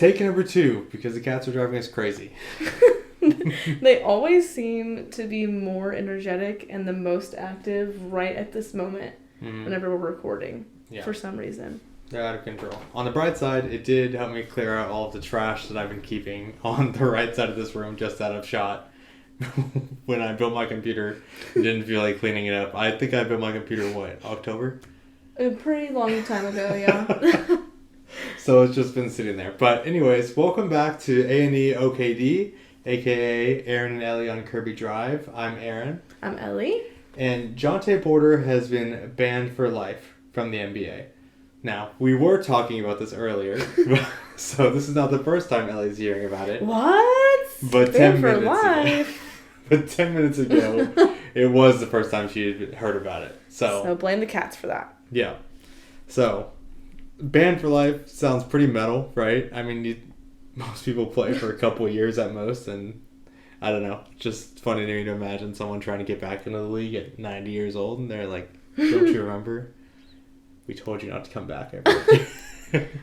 Take number 2, because the cats are driving us crazy. They always seem to be more energetic and the most active right at this moment whenever we're recording for some reason. They're out of control. On the bright side, it did help me clear out all of the trash that I've been keeping on the right side of this room just out of shot. When I built my computer, didn't feel like cleaning it up. I think I built my computer, October? A pretty long time ago, yeah. So it's just been sitting there. But anyways, welcome back to A&E OKD, a.k.a. Aaron and Elle on Kirby Drive. I'm Aaron. I'm Ellie. And Jontay Porter has been banned for life from the NBA. Now, we were talking about this earlier, so this is not the first time Ellie's hearing about it. What? But banned for life. But 10 minutes ago, it was the first time she had heard about it. So blame the cats for that. Yeah. So, banned for life sounds pretty metal, right? I mean, most people play for a couple of years at most, and I don't know. Just funny to me to imagine someone trying to get back into the league at 90 years old, and they're like, don't you remember? We told you not to come back.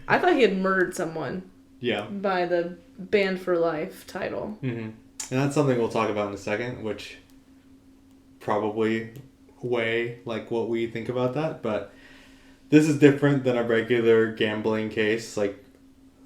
I thought he had murdered someone. Yeah. By the banned for life title. Mm-hmm. And that's something we'll talk about in a second, which probably way like what we think about that, but this is different than a regular gambling case. Like,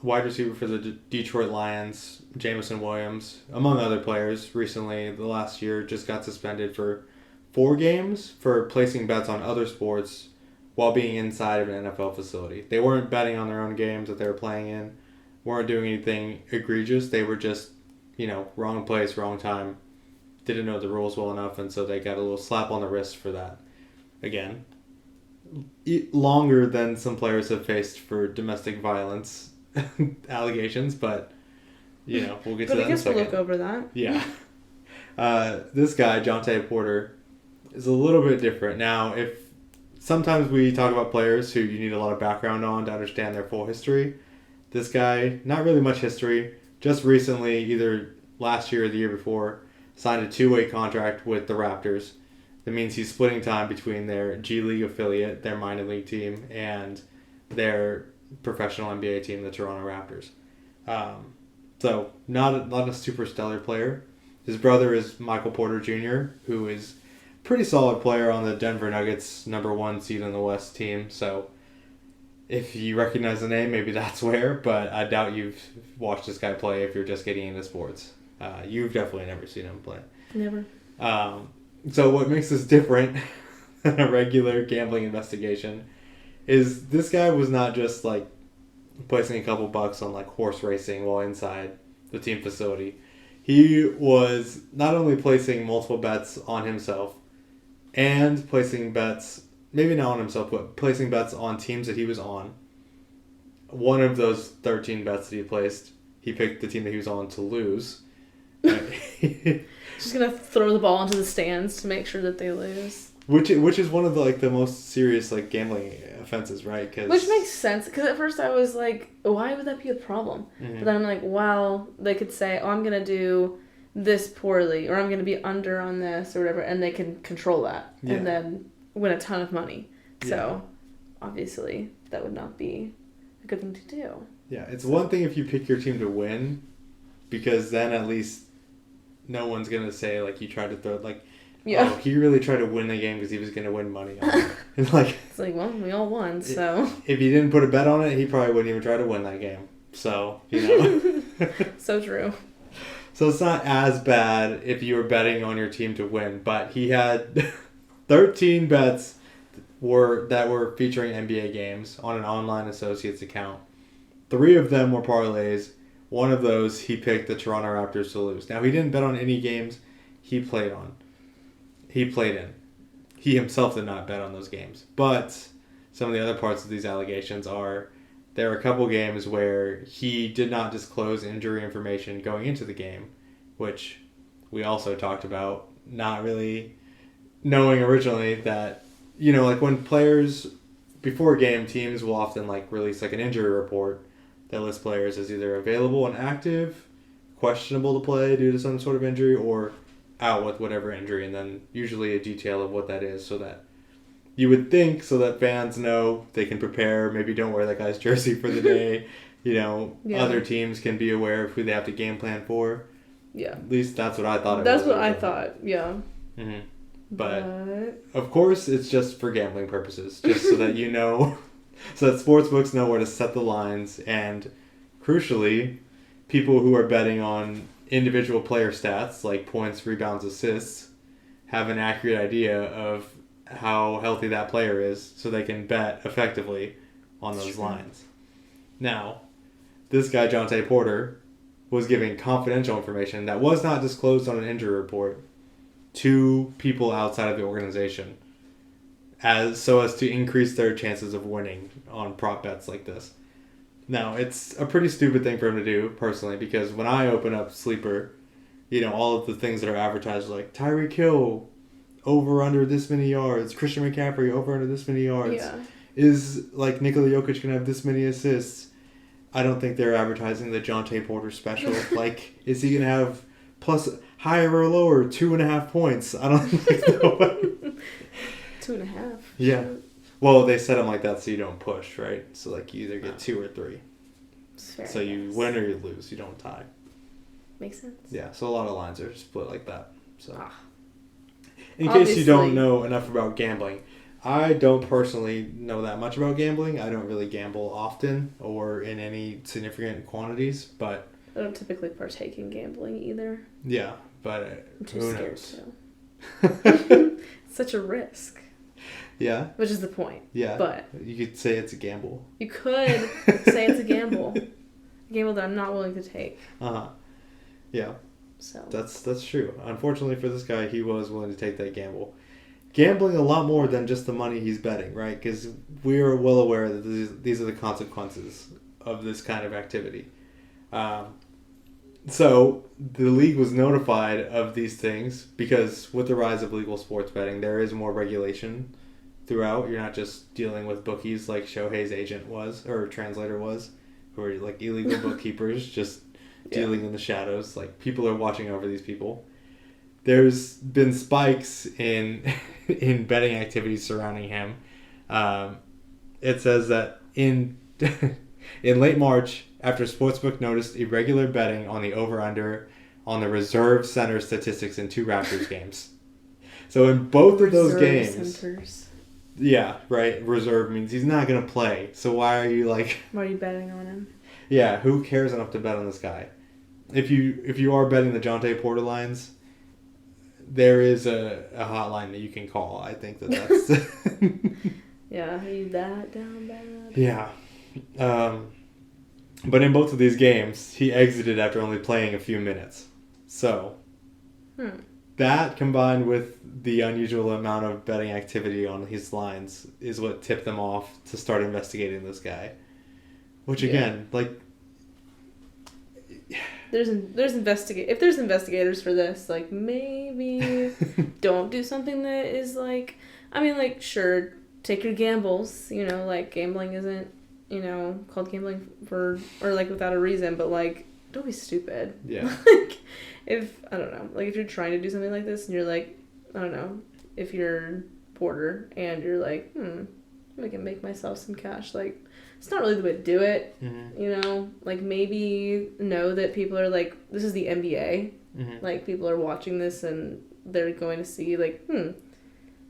wide receiver for the Detroit Lions, Jameson Williams, among other players, recently, the last year, just got suspended for 4 games for placing bets on other sports while being inside of an NFL facility. They weren't betting on their own games that they were playing in, weren't doing anything egregious. They were just, wrong place, wrong time, didn't know the rules well enough, and so they got a little slap on the wrist for that. Again, longer than some players have faced for domestic violence allegations, but we'll get to that in a second. But I guess we'll look over that. Yeah. This guy, Jontay Porter, is a little bit different. Now, if sometimes we talk about players who you need a lot of background on to understand their full history, this guy, not really much history, just recently, either last year or the year before, signed a 2-way contract with the Raptors. That means he's splitting time between their G League affiliate, their minor league team, and their professional NBA team, the Toronto Raptors. So not a super stellar player. His brother is Michael Porter Jr., who is a pretty solid player on the Denver Nuggets #1 seed in the West team. So if you recognize the name, maybe that's where, but I doubt you've watched this guy play if you're just getting into sports. You've definitely never seen him play. Never. So what makes this different than a regular gambling investigation is this guy was not just like placing a couple bucks on like horse racing while inside the team facility. He was not only placing multiple bets on himself and placing bets, maybe not on himself, but placing bets on teams that he was on. One of those 13 bets that he placed, he picked the team that he was on to lose. Just gonna throw the ball into the stands to make sure that they lose. Which is one of the most serious gambling offenses, right? Which makes sense, because at first I was like, why would that be a problem? Mm-hmm. But then I'm like, well, they could say, oh, I'm gonna do this poorly, or I'm gonna be under on this, or whatever, and they can control that and then win a ton of money. So obviously that would not be a good thing to do. Yeah, it's one thing if you pick your team to win, because then at least no one's going to say, you tried to throw, oh, he really tried to win the game because he was going to win money on it. And it's well, we all won, so. If he didn't put a bet on it, he probably wouldn't even try to win that game. So, So true. So it's not as bad if you were betting on your team to win, but he had 13 bets that were featuring NBA games on an online associates account. 3 of them were parlays. One of those, he picked the Toronto Raptors to lose. Now, he didn't bet on any games he played on. He played in. He himself did not bet on those games. But some of the other parts of these allegations are, there are a couple games where he did not disclose injury information going into the game, which we also talked about, not really knowing originally that, when players, before a game, teams will often release an injury report that lists players as either available and active, questionable to play due to some sort of injury, or out with whatever injury, and then usually a detail of what that is, so that you would think, so that fans know they can prepare, maybe don't wear that guy's jersey for the day, other teams can be aware of who they have to game plan for. Yeah. At least that's what I thought. That's what I thought. Yeah. Mm-hmm. But of course, it's just for gambling purposes, just so that so that sportsbooks know where to set the lines, and crucially, people who are betting on individual player stats like points, rebounds, assists have an accurate idea of how healthy that player is, so they can bet effectively on those lines. Now, this guy Jontay Porter was giving confidential information that was not disclosed on an injury report to people outside of the organization, so as to increase their chances of winning on prop bets like this. Now, it's a pretty stupid thing for him to do, personally, because when I open up Sleeper, all of the things that are advertised are like Tyreek Hill over under this many yards, Christian McCaffrey over under this many yards. Yeah. Is like Nikola Jokic gonna have this many assists? I don't think they're advertising the Jontay Porter special. Like, is he gonna have plus higher or lower 2.5 points? I don't think so. 2.5. Yeah. Well, they set them like that so you don't push, right? So like you either get 2 or 3. So you win or you lose. You don't tie. Makes sense. Yeah. So a lot of lines are split like that. So. In Obviously. case you don't know enough about gambling, I don't personally know that much about gambling. I don't really gamble often or in any significant quantities, but I don't typically partake in gambling either. Yeah, but I'm too who scared knows? It's such a risk. Yeah. Which is the point. Yeah. But you could say it's a gamble. You could say it's a gamble. A gamble that I'm not willing to take. Uh-huh. Yeah. So that's true. Unfortunately for this guy, he was willing to take that gamble. Gambling a lot more than just the money he's betting, right? Because we are well aware that these are the consequences of this kind of activity. So the league was notified of these things because with the rise of legal sports betting, there is more regulation throughout. You're not just dealing with bookies like Shohei's agent was, or translator was, who are like illegal bookkeepers just dealing in the shadows. Like, people are watching over these people. There's been spikes in betting activities surrounding him. It says that in late March, after Sportsbook noticed irregular betting on the over-under on the reserve center statistics in 2 Raptors games. So in both of those games... Centers. Yeah, right. Reserve means he's not going to play. So why are you betting on him? Yeah, who cares enough to bet on this guy? If you are betting the Jontay Porter lines, there is a hotline that you can call. I think that's... Yeah, he's that down bad. Yeah. But in both of these games, he exited after only playing a few minutes. So, that combined with the unusual amount of betting activity on his lines is what tipped them off to start investigating this guy. Which again, if there's investigators for this, maybe don't do something that is sure, take your gambles, gambling isn't, called gambling for, or without a reason, but don't be stupid. Yeah. If you're trying to do something like this and you're if you're Porter and you're I can make myself some cash, it's not really the way to do it. Mm-hmm. Maybe know that people are this is the NBA. Mm-hmm. People are watching this and they're going to see there's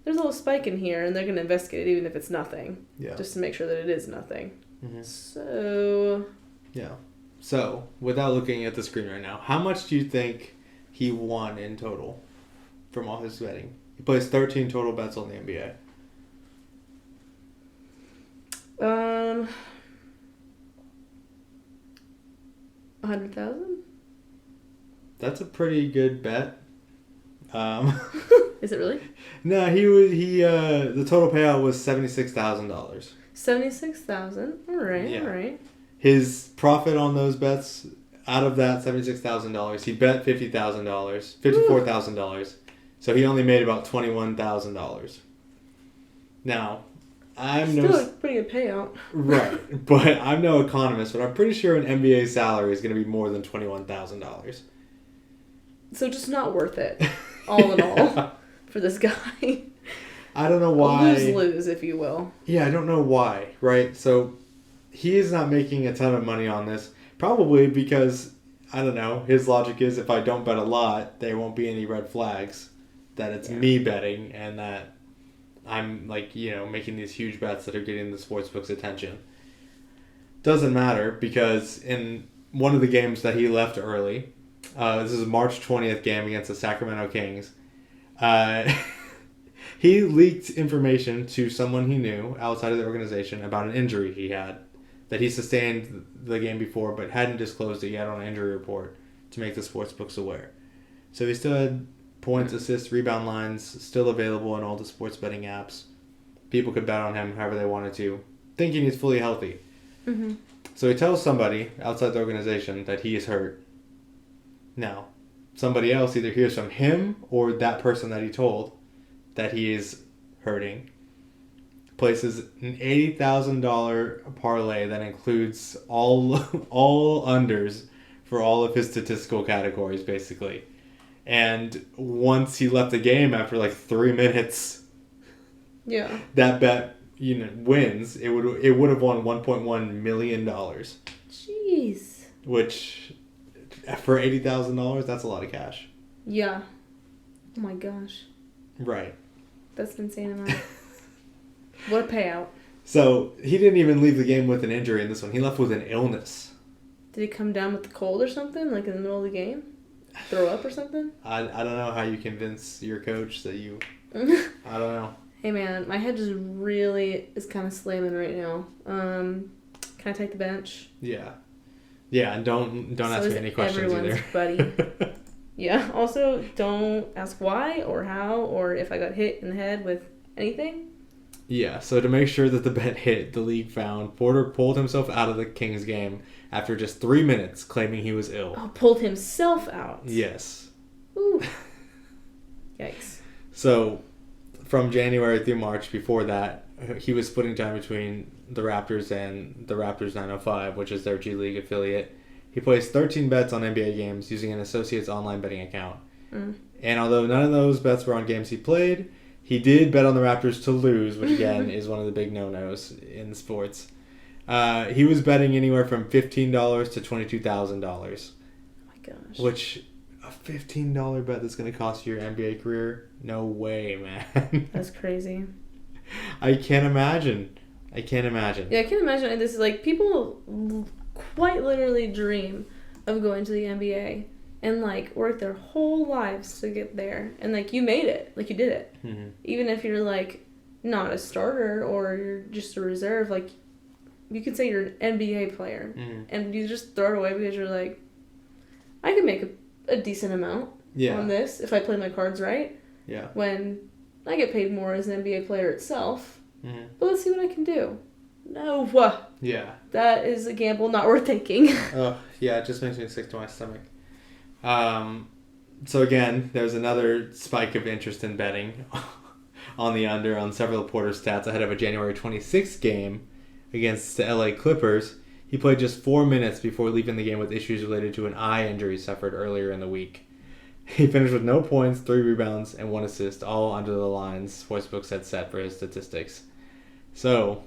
a little spike in here and they're going to investigate it even if it's nothing. Yeah. Just to make sure that it is nothing. Mm-hmm. So. Yeah. So, without looking at the screen right now, how much do you think he won in total from all his betting? He plays 13 total bets on the NBA. 100,000? That's a pretty good bet. Is it really? No, the total payout was $76,000. 76,000. All right. Yeah. All right. His profit on those bets, out of that $76,000, he bet $54,000. So he only made about $21,000. Now, still a pretty good payout. Right, but I'm no economist, but I'm pretty sure an NBA salary is going to be more than $21,000. So just not worth it, all in all, for this guy. I don't know why. Lose, if you will. Yeah, I don't know why, right? So he is not making a ton of money on this. Probably because, I don't know, his logic is if I don't bet a lot, there won't be any red flags. That it's me betting and that I'm, like, you know, making these huge bets that are getting the sportsbook's attention. Doesn't matter because in one of the games that he left early, this is a March 20th game against the Sacramento Kings, he leaked information to someone he knew outside of the organization about an injury he had that he sustained the game before but hadn't disclosed it yet on an injury report to make the sportsbooks aware. So he still had points, assists, rebound lines still available in all the sports betting apps. People could bet on him however they wanted to, thinking he's fully healthy. Mm-hmm. So he tells somebody outside the organization that he is hurt. Now, somebody else either hears from him or that person that he told that he is hurting, places an $80,000 parlay that includes all unders for all of his statistical categories, basically. And once he left the game after like 3 minutes, that bet, you know, wins. It would have won $1.1 million. Jeez. Which, for $80,000, that's a lot of cash. Yeah. Oh my gosh. Right. That's an insane amount. What a payout. So, he didn't even leave the game with an injury in this one. He left with an illness. Did he come down with the cold or something, like in the middle of the game? Throw up or something? I don't know how you convince your coach that you... I don't know. Hey man, my head just really is kind of slamming right now. Can I take the bench? Yeah. Yeah, and don't ask me any questions either. Buddy. Yeah, also don't ask why or how or if I got hit in the head with anything. Yeah, so to make sure that the bet hit, the league found Porter pulled himself out of the Kings game after just 3 minutes, claiming he was ill. Oh, pulled himself out. Yes. Ooh. Yikes. So, from January through March, before that, he was splitting time between the Raptors and the Raptors 905, which is their G League affiliate. He placed 13 bets on NBA games using an associate's online betting account. And although none of those bets were on games he played, he did bet on the Raptors to lose, which again is one of the big no-nos in sports. He was betting anywhere from $15 to $22,000. Oh my gosh. Which, a $15 bet that's going to cost you your NBA career? No way, man. That's crazy. I can't imagine. Yeah, I can't imagine. And this is like, people quite literally dream of going to the NBA and like work their whole lives to get there. And like, you made it. Like, you did it. Mm-hmm. Even if you're like not a starter or you're just a reserve, like, you could say you're an NBA player. Mm-hmm. And you just throw it away because you're like, I could make a decent amount on this if I play my cards right. Yeah. When I get paid more as an NBA player itself. Mm-hmm. But let's see what I can do. No. Yeah. That is a gamble not worth taking. Oh, yeah, it just makes me sick to my stomach. So again, there's another spike of interest in betting on the under on several Porter stats ahead of a January 26th game against the LA Clippers. He played just 4 minutes before leaving the game with issues related to an eye injury suffered earlier in the week. He finished with no points, 3 rebounds, and 1 assist, all under the lines sportsbooks had set for his statistics. So,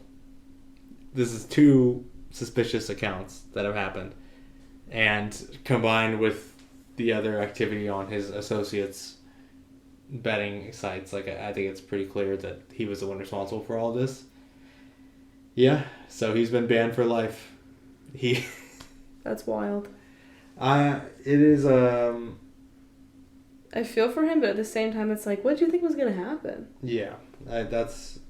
this is 2 suspicious accounts that have happened. And combined with the other activity on his associates' betting sites, like, I think it's pretty clear that he was the one responsible for all this. Yeah, so he's been banned for life. That's wild. It is, I feel for him, but at the same time, it's like, what did you think was going to happen? Yeah, that's...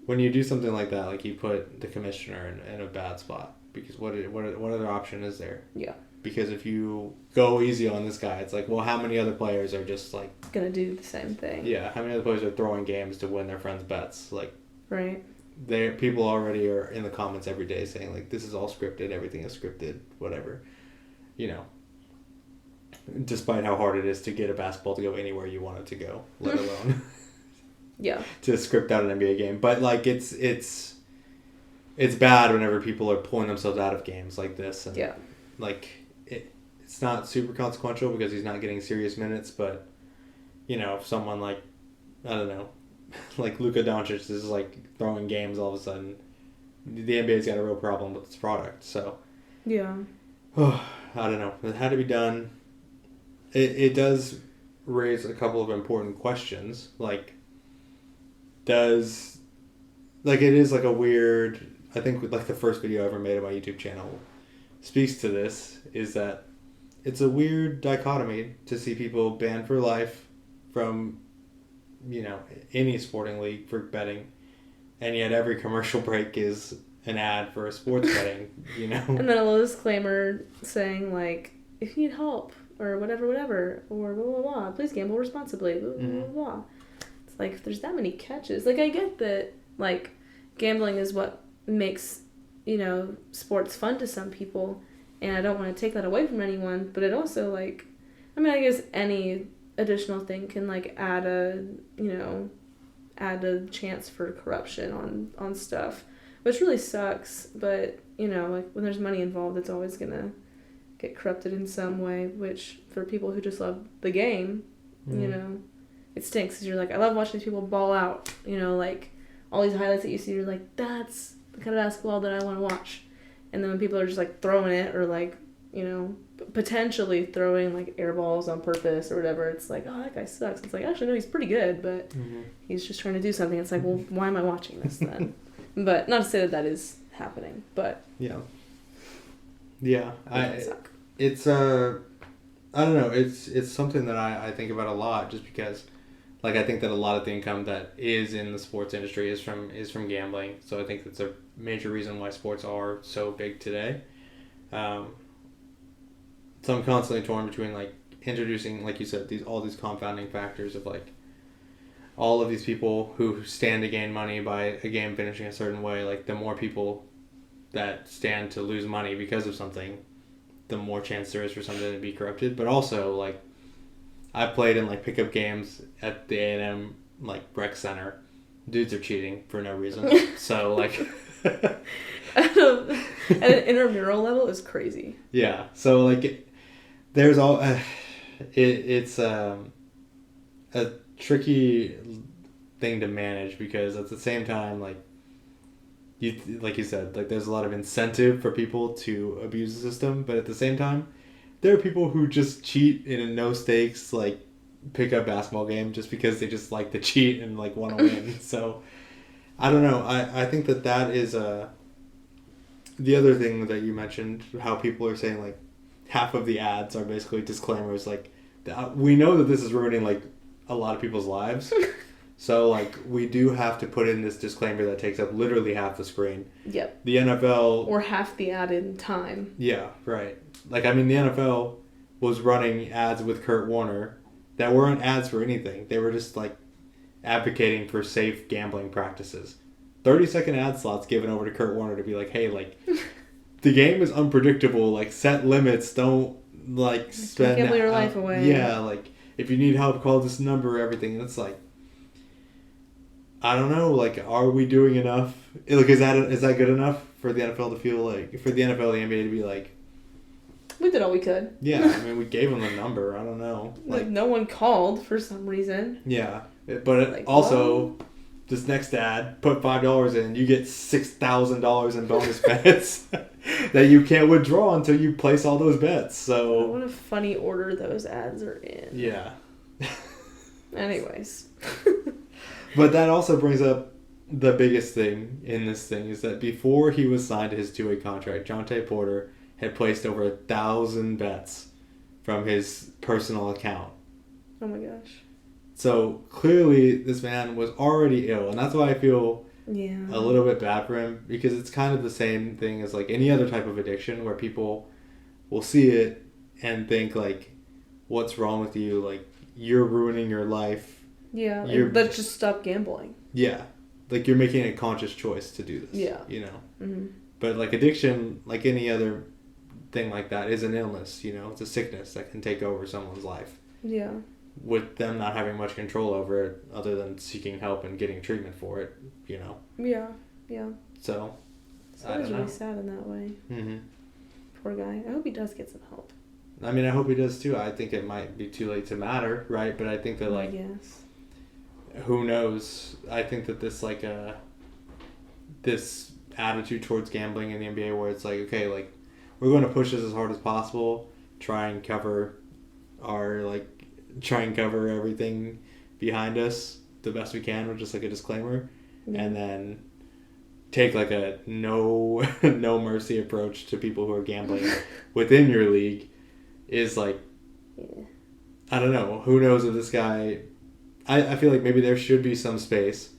When you do something like that, like, you put the commissioner in a bad spot. Because what other option is there? Yeah. Because if you go easy on this guy, it's like, well, how many other players are just, like... Gonna do the same thing. Yeah, how many other players are throwing games to win their friends' bets? Like... Right. People already are in the comments every day saying, like, this is all scripted, everything is scripted, whatever. You know. Despite how hard it is to get a basketball to go anywhere you want it to go, let alone to script out an NBA game. But like it's bad whenever people are pulling themselves out of games like this, and like it's not super consequential because he's not getting serious minutes. But you know, if someone like, I don't know, like Luka Doncic is like throwing games all of a sudden, the NBA's got a real problem with its product. So, Yeah. I don't know. It had to be done. It does raise a couple of important questions. Like, it is like a weird, I think like the first video I ever made on my YouTube channel speaks to this, is that it's a weird dichotomy to see people banned for life from, any sporting league for betting, and yet every commercial break is an ad for a sports betting, And then a little disclaimer saying, like, if you need help, or whatever, or blah, blah, blah, please gamble responsibly, blah, blah, blah, blah. It's like, if there's that many catches, like, I get that, like, gambling is what makes, sports fun to some people, and I don't want to take that away from anyone, but it also, like, I guess any additional thing can, like, add a chance for corruption on stuff, which really sucks, but, like, when there's money involved, it's always gonna get corrupted in some way, which, for people who just love the game, it stinks, because you're like, I love watching these people ball out, like, all these highlights that you see, you're like, that's the kind of basketball that I want to watch. And then when people are just, like, throwing it, or, like, potentially throwing, like, air balls on purpose or whatever, it's like, oh, that guy sucks. It's like, actually, no, he's pretty good, but he's just trying to do something. It's like, well, why am I watching this then? But not to say that is happening, but... Yeah. It's, I don't know, it's something that I think about a lot, just because, like, I think that a lot of the income that is in the sports industry is from gambling. So I think that's a major reason why sports are so big today. So I'm constantly torn between, like, introducing, like you said, all these confounding factors of, like, all of these people who stand to gain money by a game finishing a certain way. Like, the more people that stand to lose money because of something, the more chance there is for something to be corrupted. But also, like, I played in, like, pickup games at the A&M, like, rec center. Dudes are cheating for no reason. So, like... At an intramural level is crazy. Yeah. So, like, there's all... it's a tricky thing to manage, because at the same time, like you said, like, there's a lot of incentive for people to abuse the system, but at the same time, there are people who just cheat in a no stakes, like, pickup basketball game just because they just like to cheat and, like, want to win. So I don't know. I think that is the other thing that you mentioned, how people are saying, like, half of the ads are basically disclaimers, like, we know that this is ruining, like, a lot of people's lives. So, like, we do have to put in this disclaimer that takes up literally half the screen. Yep. The NFL... Or half the ad in time. Yeah, right. Like, I mean, the NFL was running ads with Kurt Warner that weren't ads for anything. They were just, like, advocating for safe gambling practices. 30-second ad slots given over to Kurt Warner to be like, hey, like, the game is unpredictable. Like, set limits. Don't, like, spend... Gamble your life away. Yeah, like, if you need help, call this number, everything. And it's like... I don't know, like, are we doing enough? Like, is that good enough for the NFL to feel like, for the NFL, the NBA to be like... We did all we could. Yeah, I mean, we gave them the number, I don't know. Like, no one called for some reason. Yeah, but like, also, well, this next ad, put $5 in, you get $6,000 in bonus bets that you can't withdraw until you place all those bets, so... What a funny order those ads are in. Yeah. Anyways. But that also brings up the biggest thing in this thing, is that before he was signed to his two-way contract, Jontay Porter had placed over 1,000 bets from his personal account. Oh my gosh. So clearly this man was already ill, and that's why I feel a little bit bad for him, because it's kind of the same thing as, like, any other type of addiction, where people will see it and think, like, what's wrong with you? Like, you're ruining your life. Yeah, let's just stop gambling. Yeah. Like, you're making a conscious choice to do this. Yeah. You know? Mm-hmm. But, like, addiction, like any other thing like that, is an illness, you know? It's a sickness that can take over someone's life. Yeah. With them not having much control over it, other than seeking help and getting treatment for it, you know? Yeah. Yeah. So, I was really sad in that way. Mm-hmm. Poor guy. I hope he does get some help. I mean, I hope he does, too. I think it might be too late to matter, right? But I think that, like... Yes. Who knows? I think that this, like, this attitude towards gambling in the NBA where it's like, okay, like, we're going to push this as hard as possible, try and cover everything behind us the best we can with just like a disclaimer, and then take like a no mercy approach to people who are gambling within your league is like, I don't know, who knows if this guy, I feel like maybe there should be some space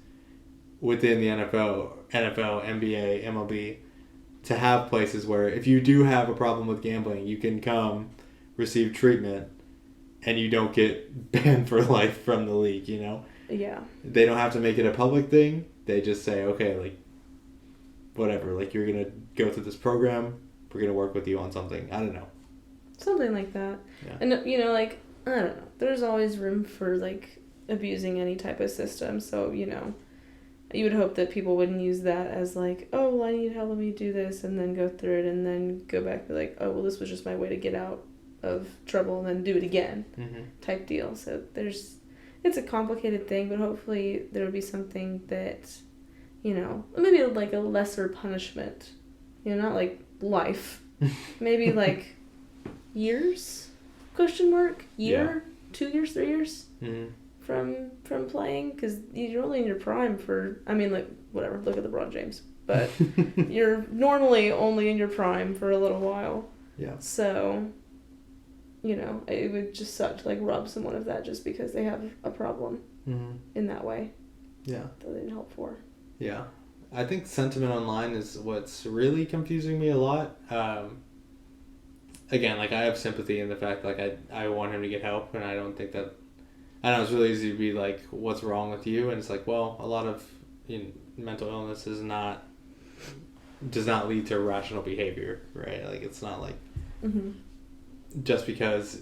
within the NFL, NBA, MLB to have places where if you do have a problem with gambling, you can come receive treatment and you don't get banned for life from the league, you know? Yeah. They don't have to make it a public thing. They just say, okay, like, whatever, like, you're going to go through this program, we're going to work with you on something. I don't know. Something like that. Yeah. And, you know, like, I don't know. There's always room for, like, abusing any type of system. So, you know, you would hope that people wouldn't use that as, like, oh, well, I need help, let me do this, and then go through it, and then go back and be like, oh, well, this was just my way to get out of trouble, and then do it again, type deal. So it's a complicated thing, but hopefully there will be something that, you know, maybe like a lesser punishment, you know, not like life, maybe like years, year, Yeah. 2 years, 3 years from playing, because you're only in your prime for, I mean, like, whatever, look at LeBron James, but you're normally only in your prime for a little while. Yeah. So, you know, it would just suck to, like, rob someone of that just because they have a problem in that way. Yeah. That they need help for. Yeah. I think sentiment online is what's really confusing me a lot. Again, like, I have sympathy in the fact, like, I want him to get help, and I don't think that, I know it's really easy to be like, what's wrong with you? And it's like, well, a lot of mental illness does not lead to irrational behavior, right? Like, it's not like just because,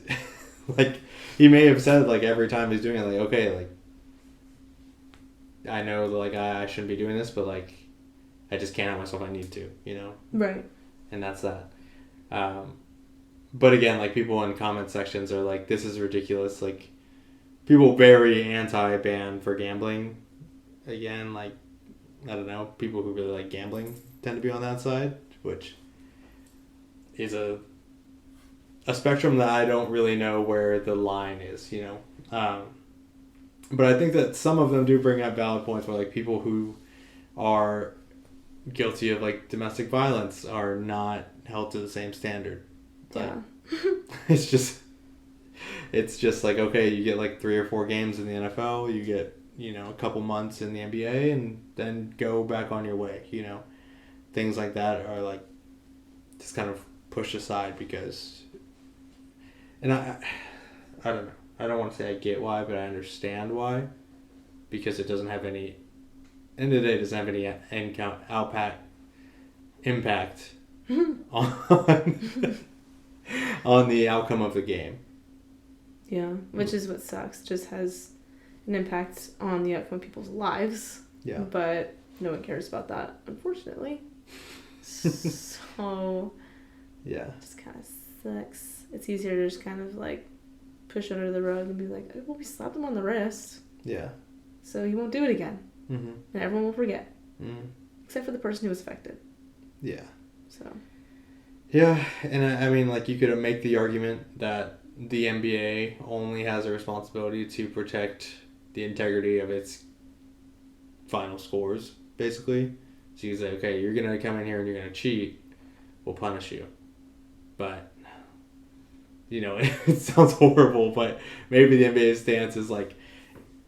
like, he may have said, like, every time he's doing it, like, okay, like, I know, like, I shouldn't be doing this, but, like, I just can't help myself, I need to, you know? Right. And that's that. But again, like, people in comment sections are like, this is ridiculous. Like, people very anti-ban for gambling. Again, like, I don't know, people who really like gambling tend to be on that side, which is a spectrum that I don't really know where the line is, you know? But I think that some of them do bring up valid points where, like, people who are guilty of, like, domestic violence are not held to the same standard. Yeah. It's just like, okay, you get, like, 3 or 4 games in the NFL, you get, you know, a couple months in the NBA, and then go back on your way, you know? Things like that are, like, just kind of pushed aside because, and I don't know. I don't want to say I get why, but I understand why. Because it doesn't have any, end of the day, it doesn't have any impact on the outcome of the game. Yeah, which is what sucks. Just has an impact on the outcome of people's lives. Yeah. But no one cares about that, unfortunately. So, yeah. It just kind of sucks. It's easier to just kind of, like, push under the rug and be like, oh, well, we slapped him on the wrist. Yeah. So he won't do it again. And everyone will forget. Except for the person who was affected. Yeah. So. Yeah, and I mean, like, you could make the argument that the NBA only has a responsibility to protect the integrity of its final scores, basically. So you say, okay, you're going to come in here and you're going to cheat, we'll punish you. But, you know, it sounds horrible, but maybe the NBA's stance is like,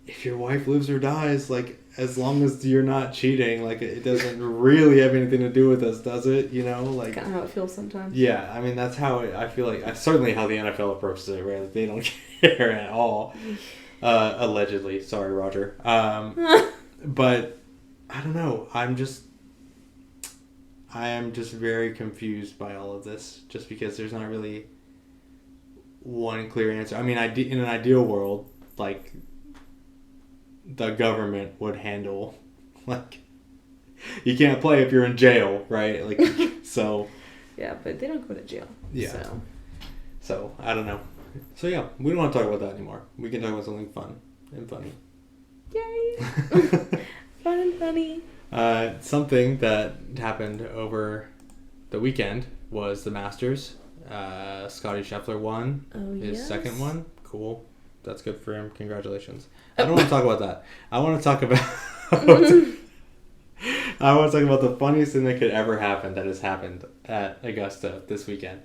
if your wife lives or dies, like, as long as you're not cheating, like, it doesn't really have anything to do with us, does it? You know, like, kind of how it feels sometimes. Yeah, I mean, that's how I feel like, certainly how the NFL approaches it, right? Like, they don't care at all. Allegedly. Sorry, Roger. But, I don't know. I am just very confused by all of this, just because there's not really one clear answer. I mean, in an ideal world, like, the government would handle, like, you can't play if you're in jail, right? Like, so. Yeah, but they don't go to jail. Yeah. So, I don't know. So, yeah, we don't want to talk about that anymore. We can talk about something fun and funny. Yay! Fun and funny. Something that happened over the weekend was the Masters. Scotty Scheffler won his second one. Cool. That's good for him. Congratulations. I don't want to talk about that. I want to talk about the funniest thing that could ever happen that has happened at Augusta this weekend.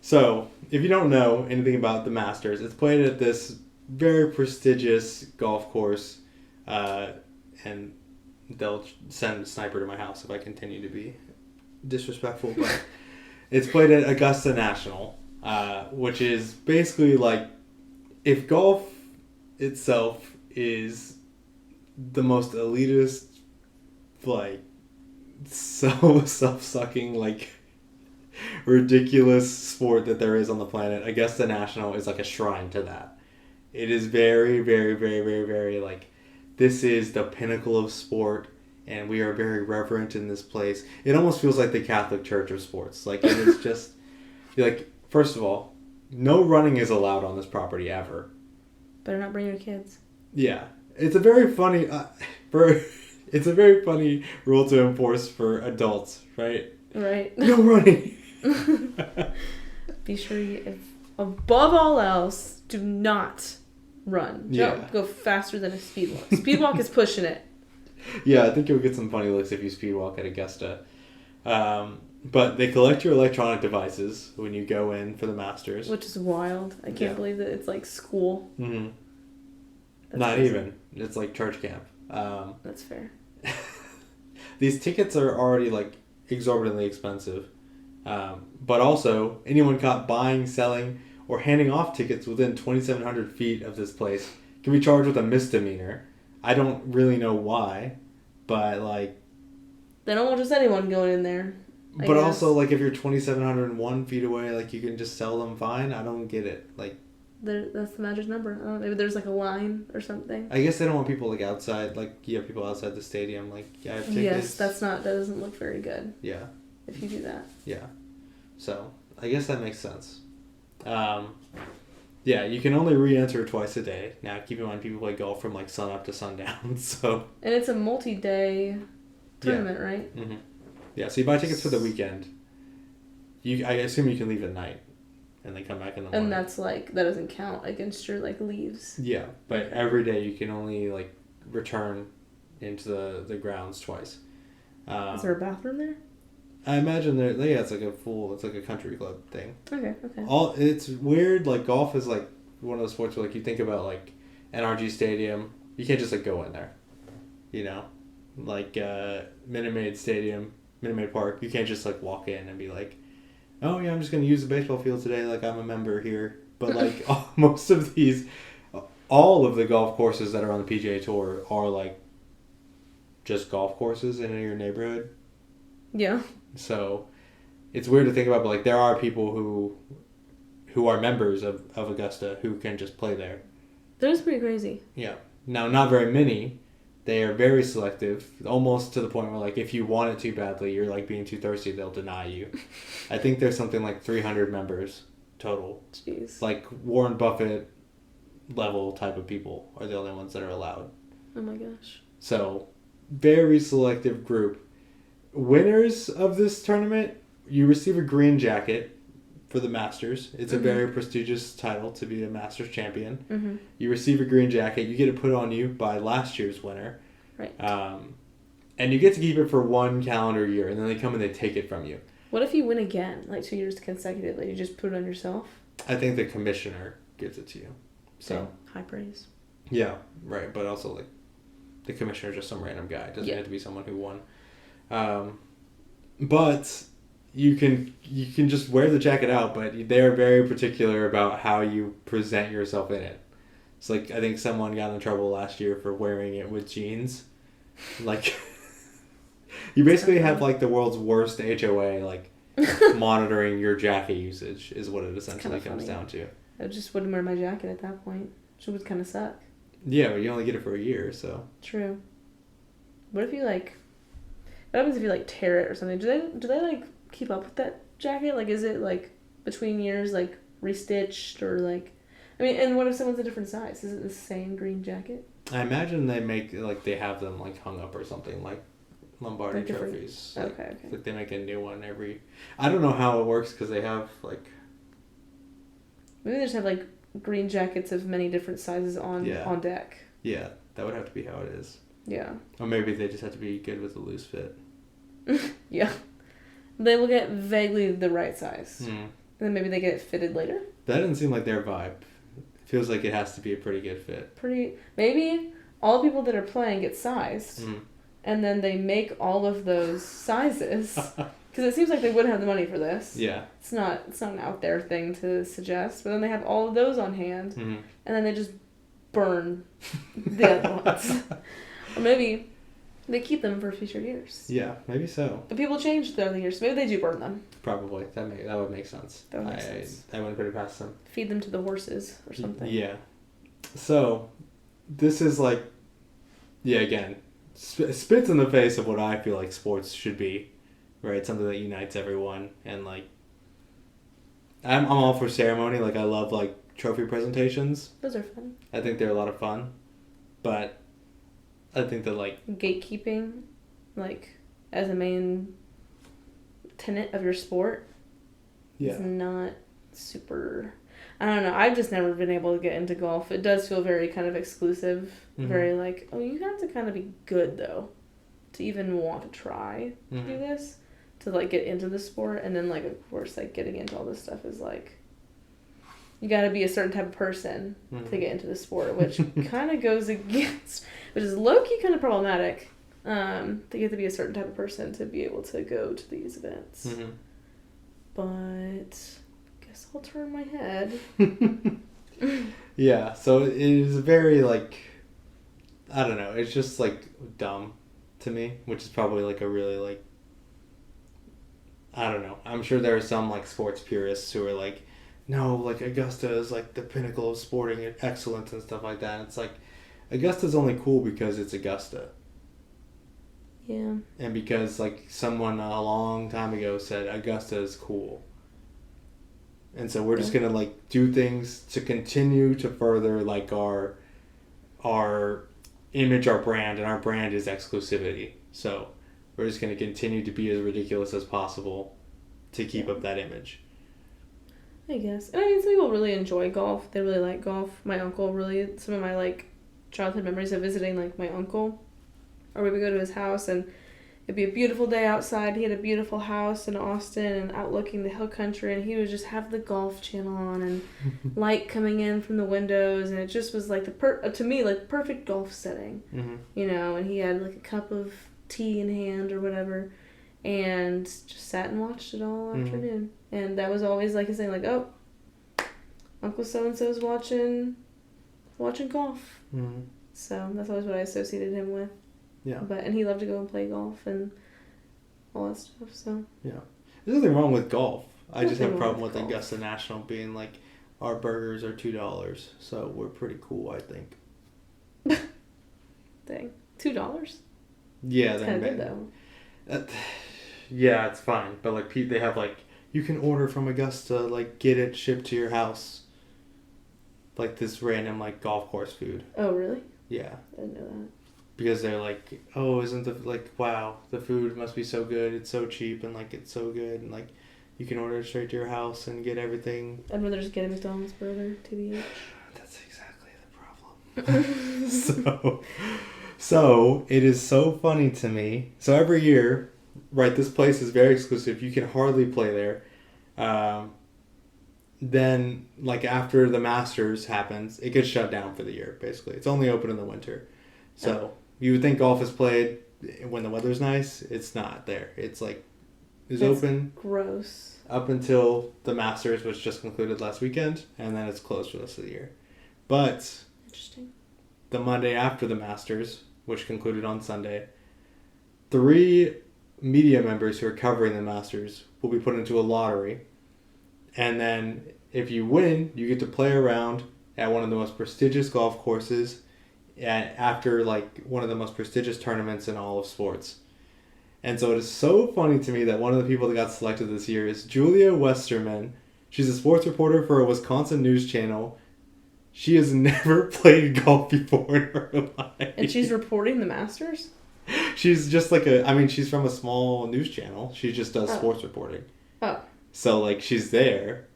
So, if you don't know anything about the Masters, it's played at this very prestigious golf course, and they'll send a sniper to my house if I continue to be disrespectful, but it's played at Augusta National, which is basically like if golf itself is the most elitist, like so self-sucking, like ridiculous sport that there is on the planet, Augusta National is like a shrine to that. It is very, very, very, very, very like this is the pinnacle of sport, and we are very reverent in this place. It almost feels like the Catholic Church of sports. Like, it is just, like, first of all, no running is allowed on this property ever. Better not bring your kids. Yeah. It's a very funny, it's a very funny rule to enforce for adults, right? Right. No running. Be sure above all else, do not run. Don't go faster than a speed walk. Speed walk is pushing it. Yeah, I think you'll get some funny looks if you speed walk at Augusta. But they collect your electronic devices when you go in for the Masters. Which is wild. I can't believe that it's like school. Mm-hmm. Not crazy. Even. It's like church camp. That's fair. These tickets are already like exorbitantly expensive. But also, anyone caught buying, selling, or handing off tickets within 2,700 feet of this place can be charged with a misdemeanor. I don't really know why, but like... They don't want just anyone going in there. I but guess. Also, like, if you're 2,701 feet away, like, you can just sell them fine? I don't get it. Like... That's the magic number. Maybe there's like a line or something. I guess they don't want people like outside, like, you have people outside the stadium, like, I have tickets. Yes, that doesn't look very good. Yeah. If you do that. Yeah. So, I guess that makes sense. Yeah, you can only re-enter twice a day. Now, keep in mind, people play golf from, like, sun up to sundown, so... And it's a multi-day tournament, right? Mm-hmm. Yeah, so you buy tickets for the weekend. I assume you can leave at night, and then come back in the morning. And that's, like, that doesn't count against your, like, leaves. Yeah, but every day you can only, like, return into the grounds twice. Is there a bathroom there? I imagine it's like it's like a country club thing. Okay. It's weird, like, golf is, like, one of those sports where, like, you think about, like, NRG Stadium, you can't just, like, go in there, you know? Like, Minute Maid Park, you can't just, like, walk in and be like, oh, yeah, I'm just going to use the baseball field today, like, I'm a member here. But, like, all of the golf courses that are on the PGA Tour are, like, just golf courses in your neighborhood. Yeah. So, it's weird to think about, but, like, there are people who are members of Augusta who can just play there. That is pretty crazy. Yeah. Now, not very many. They are very selective, almost to the point where, like, if you want it too badly, you're, like, being too thirsty, they'll deny you. I think there's something like 300 members total. Jeez. Like, Warren Buffett level type of people are the only ones that are allowed. Oh, my gosh. So, very selective group. Winners of this tournament, you receive a green jacket for the Masters. It's a very prestigious title to be a Masters champion. Mm-hmm. You receive a green jacket. You get it put on you by last year's winner. Right. And you get to keep it for 1 calendar year, and then they come and they take it from you. What if you win again, like 2 years consecutively? You just put it on yourself? I think the commissioner gives it to you. So okay. High praise. Yeah, right. But also, like, the commissioner is just some random guy. It doesn't have to be someone who won. But you can just wear the jacket out, but they're very particular about how you present yourself in it. It's like, I think someone got in trouble last year for wearing it with jeans. Like, you basically have, like, the world's worst HOA, like, monitoring your jacket usage is what it essentially comes down to. I just wouldn't wear my jacket at that point. Which would kind of suck. Yeah, but you only get it for a year, so. True. What if you, like... What happens if you, like, tear it or something? Do they like, keep up with that jacket? Like, is it, like, between years, like, restitched or, like... I mean, and what if someone's a different size? Is it the same green jacket? I imagine they have them, like, hung up or something, like Lombardi Like different- trophies. Okay. Like they make a new one every. I don't know how it works because they have like. Maybe they just have like green jackets of many different sizes on deck. Yeah, that would have to be how it is. Yeah. Or maybe they just have to be good with a loose fit. Yeah. They will get vaguely the right size. Mm. And then maybe they get it fitted later. That doesn't seem like their vibe. It feels like it has to be a pretty good fit. Maybe all the people that are playing get sized. Mm. And then they make all of those sizes. Because it seems like they wouldn't have the money for this. Yeah. It's not an out there thing to suggest. But then they have all of those on hand. Mm-hmm. And then they just burn the other ones. Or maybe they keep them for future years. Yeah, maybe so. But people change throughout the years, so maybe they do burn them. Probably. That would make sense. That would make sense. I wouldn't put it past them. Feed them to the horses or something. Yeah. So, this is like, again, spits in the face of what I feel like sports should be, right? Something that unites everyone, and like, I'm all for ceremony. Like, I love like trophy presentations. Those are fun. I think they're a lot of fun, but I think that like gatekeeping, like as a main tenet of your sport, is not super. I don't know. I've just never been able to get into golf. It does feel very kind of exclusive. Mm-hmm. Very like, oh, you have to kind of be good though, to even want to try to do this, to like get into the sport, and then like of course like getting into all this stuff is like. You got to be a certain type of person to get into the sport, which kind of goes against, which is low-key kind of problematic. You have to be a certain type of person to be able to go to these events. Mm-hmm. But I guess I'll turn my head. Yeah, so it is very, like, I don't know, it's just, like, dumb to me, which is probably, like, a really, like, I don't know. I'm sure there are some, like, sports purists who are, like, no, like, Augusta is, like, the pinnacle of sporting excellence and stuff like that. And it's like, Augusta's only cool because it's Augusta. Yeah. And because, like, someone a long time ago said Augusta is cool. And so we're just going to, like, do things to continue to further, like, our image, our brand, and our brand is exclusivity. So we're just going to continue to be as ridiculous as possible to keep up that image. I guess. And I mean, some people really enjoy golf. They really like golf. My uncle really, some of my, like, childhood memories of visiting, like, my uncle. Or we would go to his house, and it'd be a beautiful day outside. He had a beautiful house in Austin and outlooking the hill country, and he would just have the golf channel on and light coming in from the windows, and it just was, like, to me, like, perfect golf setting. Mm-hmm. You know, and he had, like, a cup of tea in hand or whatever, and just sat and watched it all afternoon. And that was always like his thing, like, oh, Uncle so-and-so's watching golf. Mm-hmm. So that's always what I associated him with. Yeah. And he loved to go and play golf and all that stuff, so. Yeah. There's nothing wrong with golf. I just have a problem with Augusta National being like, our burgers are $2, so we're pretty cool, I think. Dang. $2? Yeah. That's kind of good, though. Yeah, it's fine. But, like, they have, like, you can order from Augusta, like, get it shipped to your house. Like, this random, like, golf course food. Oh, really? Yeah. I didn't know that. Because they're like, oh, isn't the, like, wow, the food must be so good. It's so cheap and, like, it's so good. And, like, you can order it straight to your house and get everything. I'd rather just get a McDonald's burger, TBH. That's exactly the problem. So, it is so funny to me. So, every year, right, this place is very exclusive. You can hardly play there. Then, like, after the Masters happens, it gets shut down for the year, basically. It's only open in the winter. So, you would think golf is played when the weather's nice. It's not there. It's, like, it's open. Gross. Up until the Masters, which just concluded last weekend, and then it's closed for the rest of the year. But, interesting. The Monday after the Masters, which concluded on Sunday, 3 media members who are covering the Masters will be put into a lottery. And then if you win, you get to play around at one of the most prestigious golf courses after, like, one of the most prestigious tournaments in all of sports. And so it is so funny to me that one of the people that got selected this year is Julia Westerman. She's a sports reporter for a Wisconsin news channel. She has never played golf before in her life. And she's reporting the Masters? She's just like she's from a small news channel. She just does sports reporting. Oh. So, like, she's there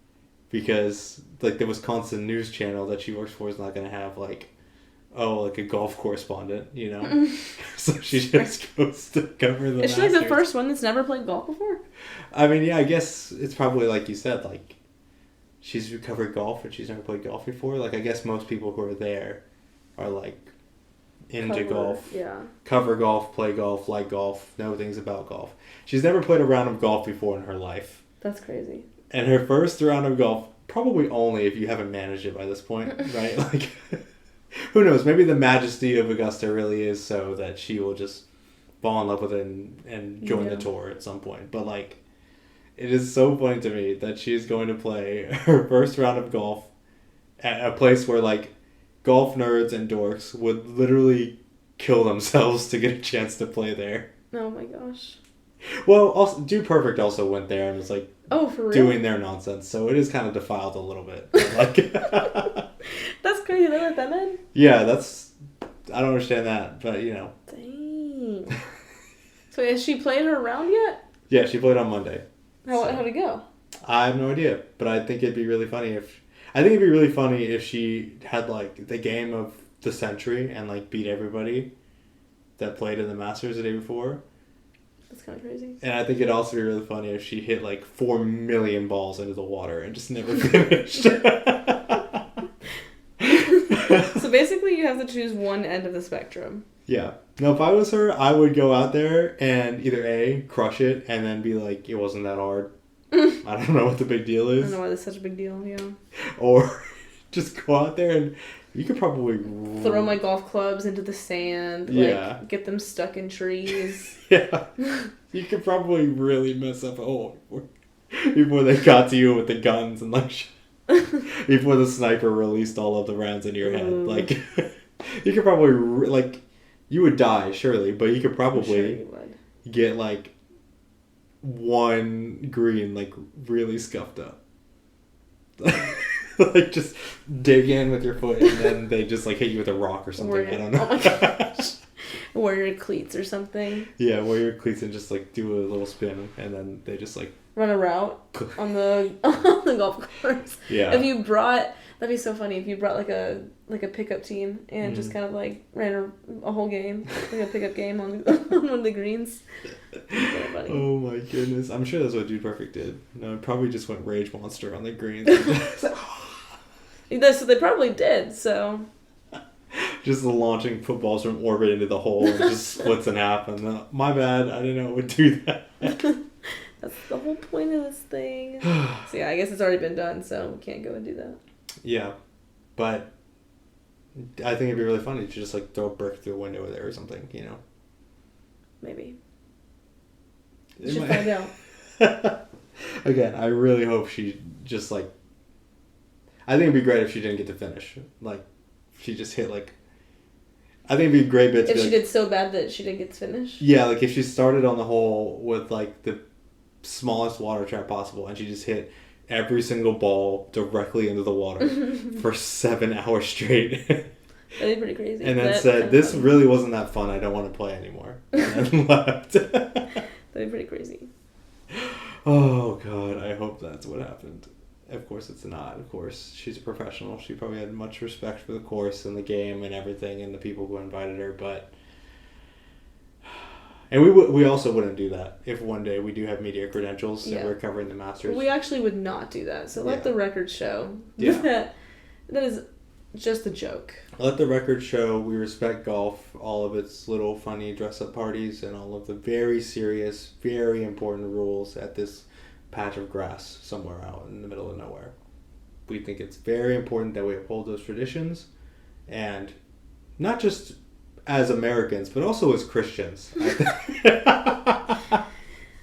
because, like, the Wisconsin news channel that she works for is not going to have, like a golf correspondent, you know? So she just goes to cover the Is she, like, the first one that's never played golf before? I mean, yeah, I guess it's probably, like you said, like, she's covered golf, but she's never played golf before. Like, I guess most people who are there are, like, into golf. Yeah. Cover golf, play golf, like golf, know things about golf. She's never played a round of golf before in her life. That's crazy. And her first round of golf, probably only if you haven't managed it by this point, right? Like, who knows? Maybe the majesty of Augusta really is so that she will just fall in love with it and join the tour at some point. But, like, it is so funny to me that she's going to play her first round of golf at a place where, like, golf nerds and dorks would literally kill themselves to get a chance to play there. Oh my gosh. Well, also, Dude Perfect also went there and was, like, oh, for real? doing their nonsense, so it is kind of defiled a little bit. Like, that's crazy. They let them in? Yeah, I don't understand that, but, you know. Dang. So has she played her round yet? Yeah, she played on Monday. How'd it go? I have no idea, but I think it'd be really funny if she had, like, the game of the century and, like, beat everybody that played in the Masters the day before. That's kind of crazy. And I think it'd also be really funny if she hit, like, 4 million balls into the water and just never finished. So basically you have to choose one end of the spectrum. Yeah. No, if I was her, I would go out there and either A, crush it, and then be like, it wasn't that hard. I don't know what the big deal is. I don't know why that's such a big deal, yeah. Or just go out there and you could probably throw my golf clubs into the sand. Yeah. Like, get them stuck in trees. Yeah. You could probably really mess up a hole before they got to you with the guns and, like, before the sniper released all of the rounds into your head. Like, you could probably, like, you would die, surely, but you could probably get, like, one green, like, really scuffed up. Like, just dig in with your foot and then they just, like, hit you with a rock or something. I don't know. Oh my gosh. Wear your cleats or something. Yeah, wear your cleats and just, like, do a little spin and then they just, like, run a route on the golf course. Yeah. That'd be so funny if you brought like a pickup team and just kind of like ran a whole game, like a pickup game on one of the greens. Funny. Oh my goodness. I'm sure that's what Dude Perfect did. No, it probably just went Rage Monster on the greens. So they probably did, so. Just launching footballs from orbit into the hole and just splits in half. And my bad, I didn't know it would do that. That's the whole point of this thing. So yeah, I guess it's already been done, so we can't go and do that. Yeah, but I think it'd be really funny to just, like, throw a brick through a window there or something, you know? Maybe. You should find out. Again, I really hope she just, like... I think it'd be great if she didn't get to finish. Like, she just hit, like... I think it'd be a great bit to if she did so bad that she didn't get to finish? Yeah, like, if she started on the hole with, like, the smallest water trap possible and she just hit every single ball directly into the water for 7 hours straight. That'd be pretty crazy. And then said, this really wasn't that fun, I don't want to play anymore. And then left. That'd be pretty crazy. Oh, God, I hope that's what happened. Of course it's not. Of course, she's a professional. She probably had much respect for the course and the game and everything and the people who invited her, but... And we also wouldn't do that if one day we do have media credentials and we're covering the Masters. We actually would not do that. So let the record show that is just a joke. Let the record show we respect golf, all of its little funny dress-up parties, and all of the very serious, very important rules at this patch of grass somewhere out in the middle of nowhere. We think it's very important that we uphold those traditions, and not just as Americans, but also as Christians.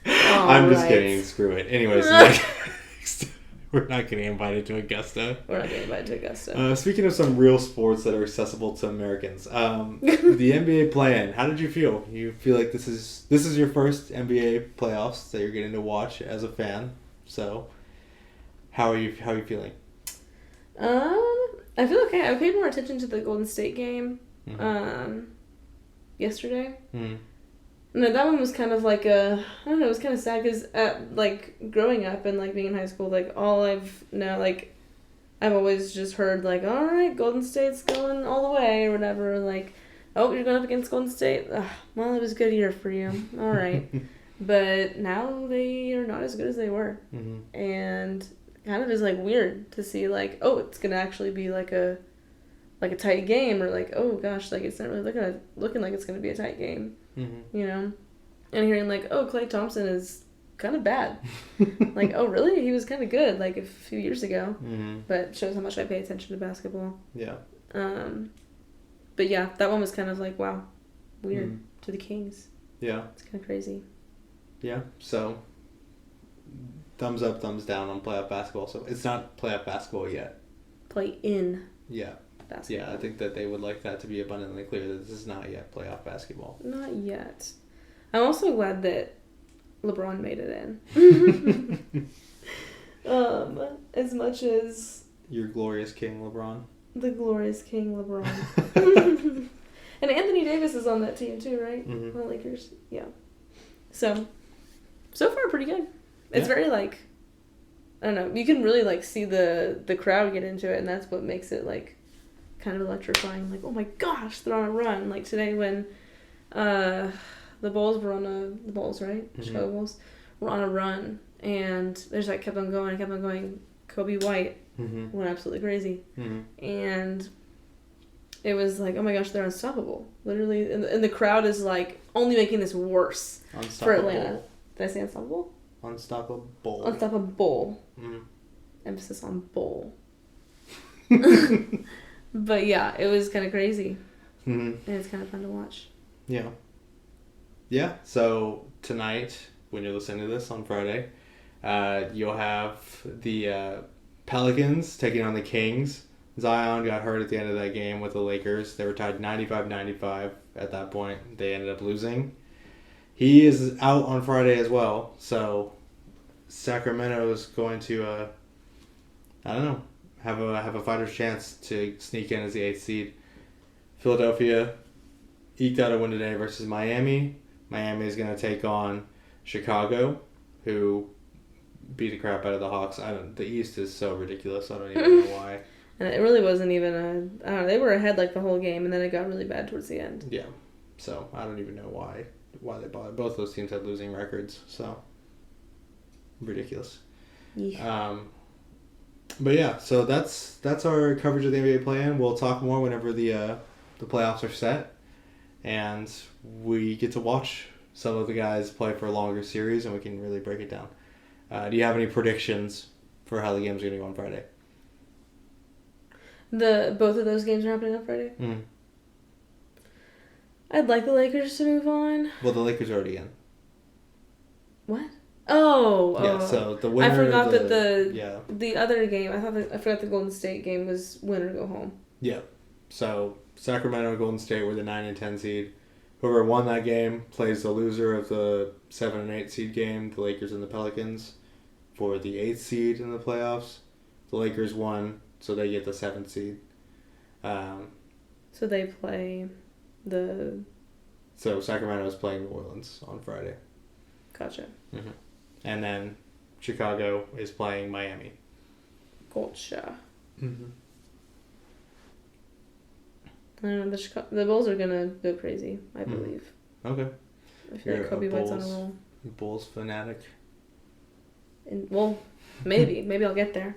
I'm just kidding. Screw it. Anyways, next, we're not getting invited to Augusta. We're not getting invited to Augusta. Speaking of some real sports that are accessible to Americans, the NBA play-in. How did you feel? You feel like this is your first NBA playoffs that you're getting to watch as a fan. So, how are you feeling? I feel okay. I paid more attention to the Golden State game. Yesterday. No, that one was kind of like I don't know, it was kind of sad because like growing up and like being in high school, like all I've known, like I've always just heard like, all right, Golden State's going all the way or whatever. Like, oh, you're going up against Golden State. Ugh, well, it was a good year for you. All right, but now they are not as good as they were, and kind of is like weird to see like, oh, it's gonna actually be like a tight game, or like, oh gosh, like it's not really looking like it's gonna be a tight game. You know, and hearing like, oh, Klay Thompson is kind of bad. Like, oh really? He was kind of good like a few years ago. But shows how much I pay attention to basketball. Yeah. But yeah, that one was kind of like, wow, weird to the Kings. Yeah. It's kind of crazy. Yeah. So, thumbs up, thumbs down on playoff basketball. So it's not playoff basketball yet. Play in. Yeah. Basketball. Yeah, I think that they would like that to be abundantly clear that this is not yet playoff basketball. Not yet. I'm also glad that LeBron made it in. As much as your glorious king LeBron. The glorious king LeBron. And Anthony Davis is on that team too, right? The Lakers. Yeah. So far pretty good. It's very like, I don't know, you can really like see the crowd get into it, and that's what makes it like kind of electrifying. Like, oh my gosh, they're on a run. Like today when the Bulls were on the Bulls, right? Chicago Bulls were on a run, and they just like kept on going. Kobe White went absolutely crazy. And it was like, oh my gosh, they're unstoppable. Literally, and the crowd is like only making this worse for Atlanta. Did I say unstoppable? Unstoppable. Unstoppable. Emphasis on bowl. But yeah, it was kind of crazy. And it's kind of fun to watch. Yeah. Yeah, so tonight, when you're listening to this on Friday, you'll have the Pelicans taking on the Kings. Zion got hurt at the end of that game with the Lakers. They were tied 95-95 at that point. They ended up losing. He is out on Friday as well, so Sacramento is going to, I don't know, have a fighter's chance to sneak in as the 8th seed. Philadelphia eked out a win today versus Miami. Miami is going to take on Chicago, who beat the crap out of the Hawks. The East is so ridiculous. I don't even know why. And it really wasn't even I don't know, they were ahead like the whole game, and then it got really bad towards the end. Yeah. So I don't even know why they bothered. Both those teams had losing records, so ridiculous. Yeah. But yeah, so that's our coverage of the NBA play-in. We'll talk more whenever the playoffs are set, and we get to watch some of the guys play for a longer series, and we can really break it down. Do you have any predictions for how the game's going to go on Friday? Both of those games are happening on Friday? I'd like the Lakers to move on. Well, the Lakers are already in. What? Oh. Yeah, so the winner. I forgot that the other game, I forgot the Golden State game was win or go home. Yeah. So Sacramento and Golden State were the 9 and 10 seed. Whoever won that game plays the loser of the 7 and 8 seed game, the Lakers and the Pelicans, for the 8th seed in the playoffs. The Lakers won, so they get the 7th seed. So they play So Sacramento is playing New Orleans on Friday. Gotcha. And then Chicago is playing Miami. Gotcha. I don't know, the Bulls are gonna go crazy, I believe. Okay. I feel like Kobe White's on a roll. Bulls fanatic. Well, maybe I'll get there.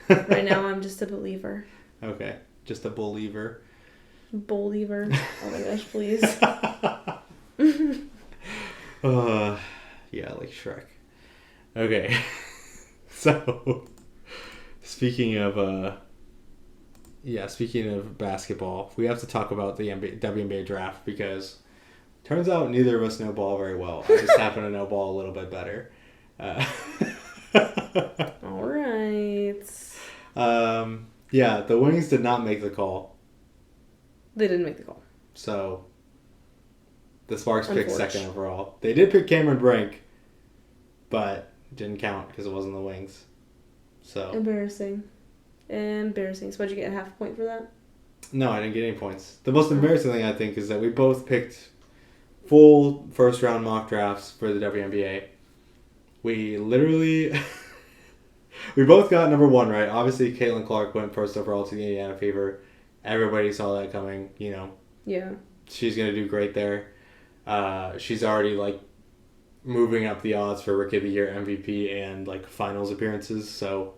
Right now, I'm just a believer. Okay, just a believer. Believer. Oh my gosh, please. Yeah, like Shrek. Okay. So, speaking of basketball, we have to talk about the WNBA Draft, because turns out neither of us know ball very well. I just happen to know ball a little bit better. All right. Yeah, the Wings did not make the call. They didn't make the call. So, the Sparks picked second overall. They did pick Cameron Brink, but didn't count because it wasn't the Wings. So Embarrassing. So what'd you get, a half point for that? No, I didn't get any points. The most embarrassing thing, I think, is that we both picked full first round mock drafts for the WNBA. We literally... we both got number 1 right. Obviously, Caitlin Clark went first overall to the Indiana Fever. Everybody saw that coming, you know. Yeah. She's going to do great there. She's already, like, moving up the odds for Rookie of the Year, MVP, and, like, finals appearances. So,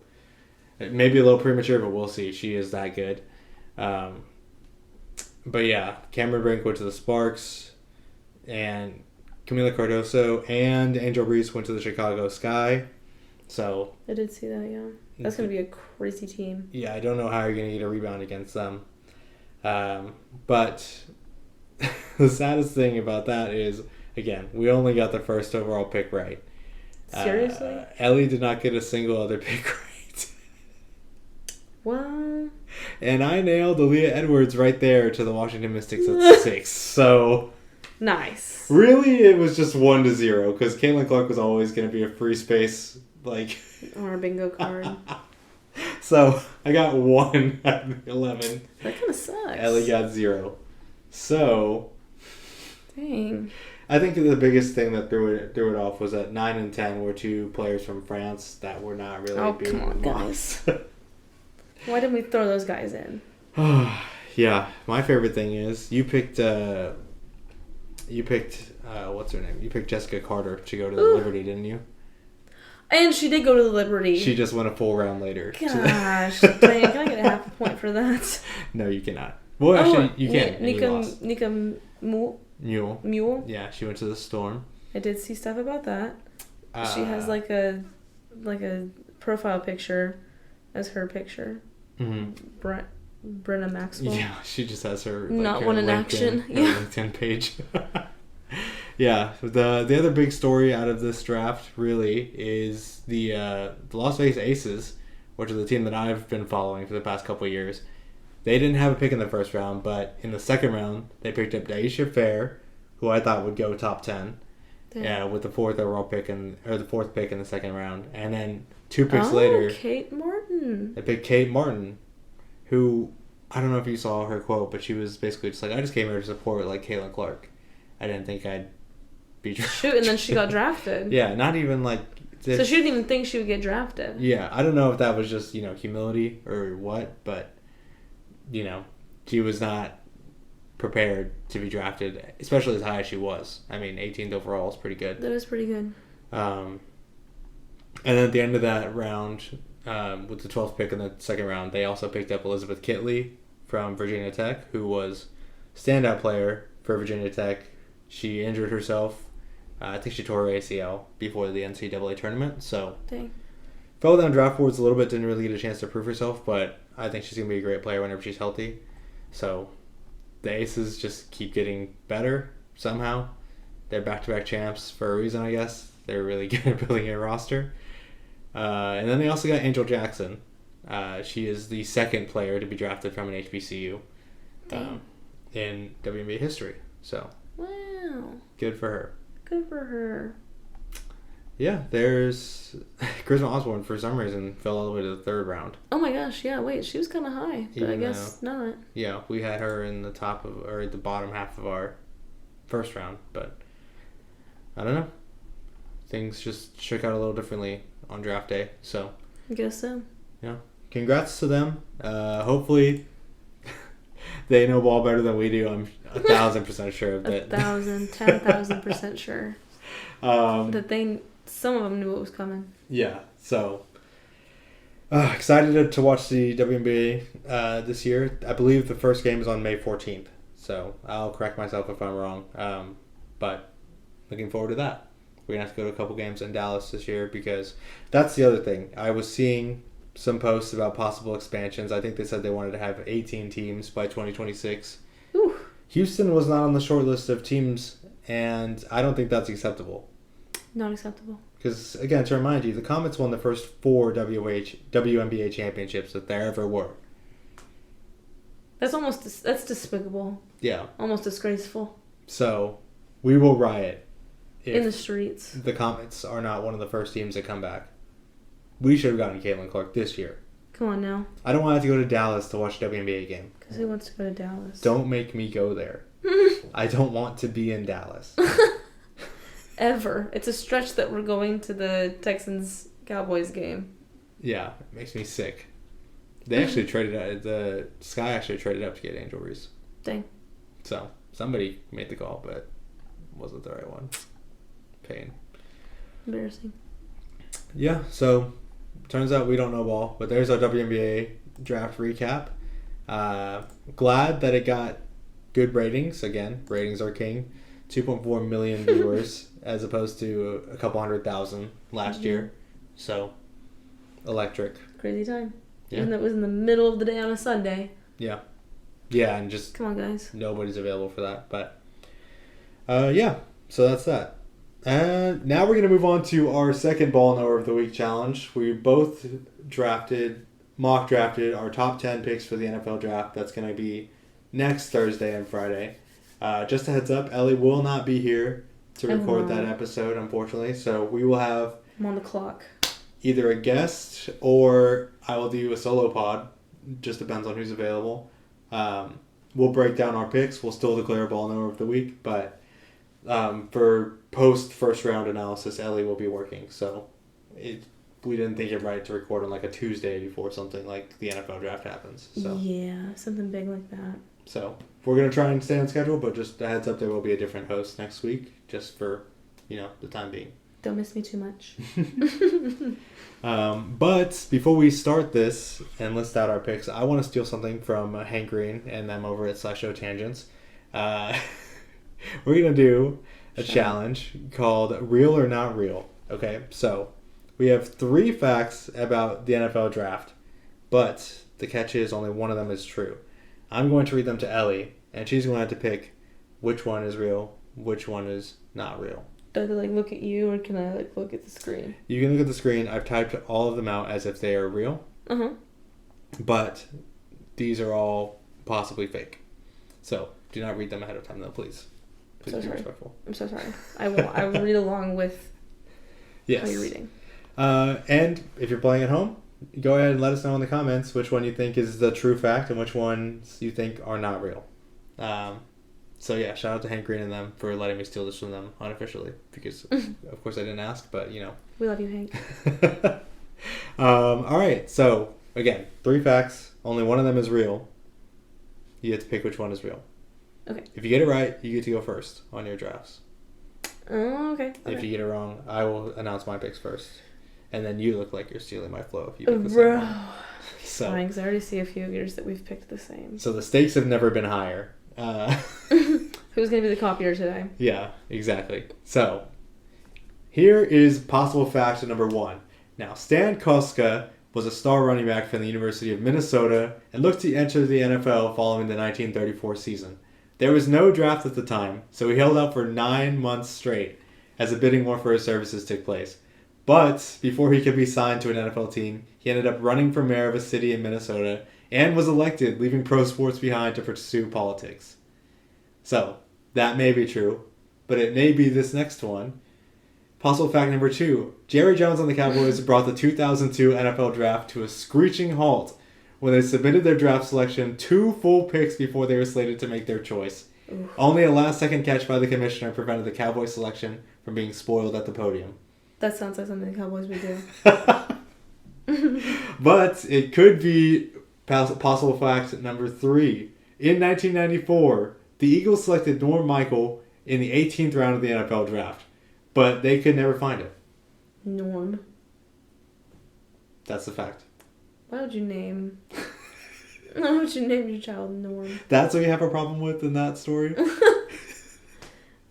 it may be a little premature, but we'll see. She is that good. But, yeah, Cameron Brink went to the Sparks, and Camila Cardoso and Angel Reese went to the Chicago Sky. So I did see that, yeah. That's going to be a crazy team. Yeah, I don't know how you're going to get a rebound against them. But the saddest thing about that is, again, we only got the first overall pick right. Seriously? Ellie did not get a single other pick right. Well... And I nailed Aaliyah Edwards right there to the Washington Mystics at 6. So... Nice. Really, it was just 1-0, because Caitlin Clark was always going to be a free space, like... Or a bingo card. So, I got 1 out of 11. That kind of sucks. Ellie got 0. So... Dang. I think the biggest thing that threw it off was that 9 and 10 were 2 players from France that were not really being come on, guys. Why didn't we throw those guys in? Yeah, my favorite thing is you picked what's her name? You picked Jessica Carter to go to the Liberty, didn't you? And she did go to the Liberty. She just went a full round later. Gosh, dang, can I get a half a point for that? No, you cannot. Well, actually, you can. Nika Mule. Yeah, she went to the Storm. I did see stuff about that. She has like a profile picture as her picture. Mm-hmm. Brenna Maxwell. Yeah, she just has her not one in action. Her LinkedIn page. Yeah, the other big story out of this draft really is the Las Vegas Aces, which is the team that I've been following for the past couple of years. They didn't have a pick in the first round, but in the second round, they picked up Daisha Fair, who I thought would go top 10. Yeah, with the fourth pick in the second round. And then 2 picks later, Kate Martin. They picked Kate Martin, who, I don't know if you saw her quote, but she was basically just like, I just came here to support like Caitlin Clark. I didn't think I'd be drafted. Shoot, and then she got drafted. Yeah, not even like... So she didn't even think she would get drafted. Yeah, I don't know if that was just, humility or what, but, she was not prepared to be drafted, especially as high as she was. I mean, 18th overall is pretty good. That is pretty good. And then at the end of that round, with the 12th pick in the second round, they also picked up Elizabeth Kitley from Virginia Tech, who was standout player for Virginia Tech. She injured herself. I think she tore her ACL before the NCAA tournament. So Dang. Fell down draft boards a little bit, didn't really get a chance to prove herself, but I think she's going to be a great player whenever she's healthy. So the Aces just keep getting better somehow. They're back-to-back champs for a reason, I guess. They're really good at building a roster. And then they also got Angel Jackson. She is the second player to be drafted from an HBCU in WNBA history. So, wow. Good for her. Good for her. Yeah, there's Charisma Osborne for some reason fell all the way to the third round. Oh my gosh, yeah, wait, she was kind of high, but I guess not. Yeah, we had her in the top of, or the bottom half of our first round, but I don't know. Things just shook out a little differently on draft day, so. I guess so. Yeah. Congrats to them. Hopefully they know ball better than we do. I'm 1,000% sure of that. 10,000% sure. That some of them knew what was coming. Yeah, so excited to watch the WNBA this year. I believe the first game is on May 14th, so I'll correct myself if I'm wrong. But looking forward to that. We're going to have to go to a couple games in Dallas this year because that's the other thing. I was seeing some posts about possible expansions. I think they said they wanted to have 18 teams by 2026. Ooh. Houston was not on the short list of teams, and I don't think that's acceptable. Not acceptable. Because, again, to remind you, the Comets won the first 4 WNBA championships that there ever were. That's despicable. Yeah. Almost disgraceful. So, we will riot if in the streets. The Comets are not one of the first teams that come back. We should have gotten Caitlin Clark this year. Come on now. I don't want to have to go to Dallas to watch a WNBA game. Because who wants to go to Dallas? Don't make me go there. I don't want to be in Dallas. Ever. It's a stretch that we're going to the Texans-Cowboys game. Yeah, it makes me sick. They actually the Sky actually traded up to get Angel Reese. Dang. So, somebody made the call, but wasn't the right one. Pain. Embarrassing. Yeah, so turns out we don't know ball, but there's our WNBA draft recap. Glad that it got good ratings. Again, ratings are king. 2.4 million viewers as opposed to a couple 100,000 last year. So, electric. Crazy time. Yeah. Even though it was in the middle of the day on a Sunday. Yeah. Yeah, and just... Come on, guys. Nobody's available for that. But, yeah. So that's that. And now we're going to move on to our second Ball Knower of the Week challenge. We both mock drafted our top 10 picks for the NFL draft. That's going to be next Thursday and Friday. Just a heads up, Ellie will not be here to record that episode, unfortunately. So we will have... I'm on the clock. Either a guest or I will do a solo pod. Just depends on who's available. We'll break down our picks. We'll still declare Ball Knower of the Week, but for post first round analysis, Ellie will be working. So we didn't think it right to record on like a Tuesday before something like the NFL draft happens. So yeah, something big like that. So we're gonna try and stay on schedule, but just a heads up, there will be a different host next week, just for the time being. Don't miss me too much. But before we start this and list out our picks, I want to steal something from Hank Green and them over at /Show Tangents. We're going to do a challenge called Real or Not Real. Okay, so we have 3 facts about the NFL draft, but the catch is only one of them is true. I'm going to read them to Ellie, and she's going to have to pick which one is real, which one is not real. Do I look at you, or can I look at the screen? You can look at the screen. I've typed all of them out as if they are real. Uh-huh. But these are all possibly fake. So do not read them ahead of time, though, please. Please be respectful. I'm so sorry. I will. I will read along with how you're reading. And if you're playing at home, go ahead and let us know in the comments which one you think is the true fact and which ones you think are not real. So yeah, shout out to Hank Green and them for letting me steal this from them unofficially, because of course I didn't ask, but We love you, Hank. All right, so again, 3 facts, only one of them is real. You have to pick which one is real. Okay. If you get it right, you get to go first on your drafts. Oh, okay. If you get it wrong, I will announce my picks first. And then you look like you're stealing my flow if you pick the same one. So, fine, because I already see a few of yours that we've picked the same. So the stakes have never been higher. Who's going to be the copier today? Yeah, exactly. So, here is possible fact number 1. Now, Stan Koska was a star running back from the University of Minnesota and looked to enter the NFL following the 1934 season. There was no draft at the time, so he held out for 9 months straight as a bidding war for his services took place. But before he could be signed to an NFL team, he ended up running for mayor of a city in Minnesota and was elected, leaving pro sports behind to pursue politics. So, that may be true, but it may be this next one. Possible fact number 2. Jerry Jones and the Cowboys brought the 2002 NFL draft to a screeching halt when they submitted their draft selection 2 full picks before they were slated to make their choice. Oof. Only a last-second catch by the commissioner prevented the Cowboys selection from being spoiled at the podium. That sounds like something the Cowboys would do. But it could be possible fact number 3. In 1994, the Eagles selected Norm Michael in the 18th round of the NFL draft, but they could never find it. Norm. That's the fact. Why would you name your child Norm? That's what you have a problem with in that story?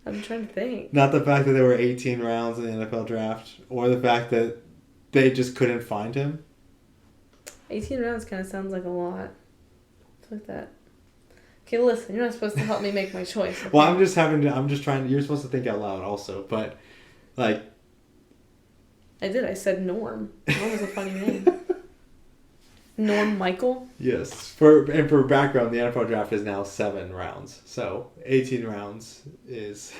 I'm trying to think. Not the fact that there were 18 rounds in the NFL draft, or the fact that they just couldn't find him. 18 rounds kind of sounds like a lot. It's like that. Okay, listen, you're not supposed to help me make my choice. Okay? Well, I'm just trying, you're supposed to think out loud also, but, like... I did, I said Norm. Norm was a funny name. Norm Michael? Yes. For background, the NFL draft is now 7 rounds, so 18 rounds is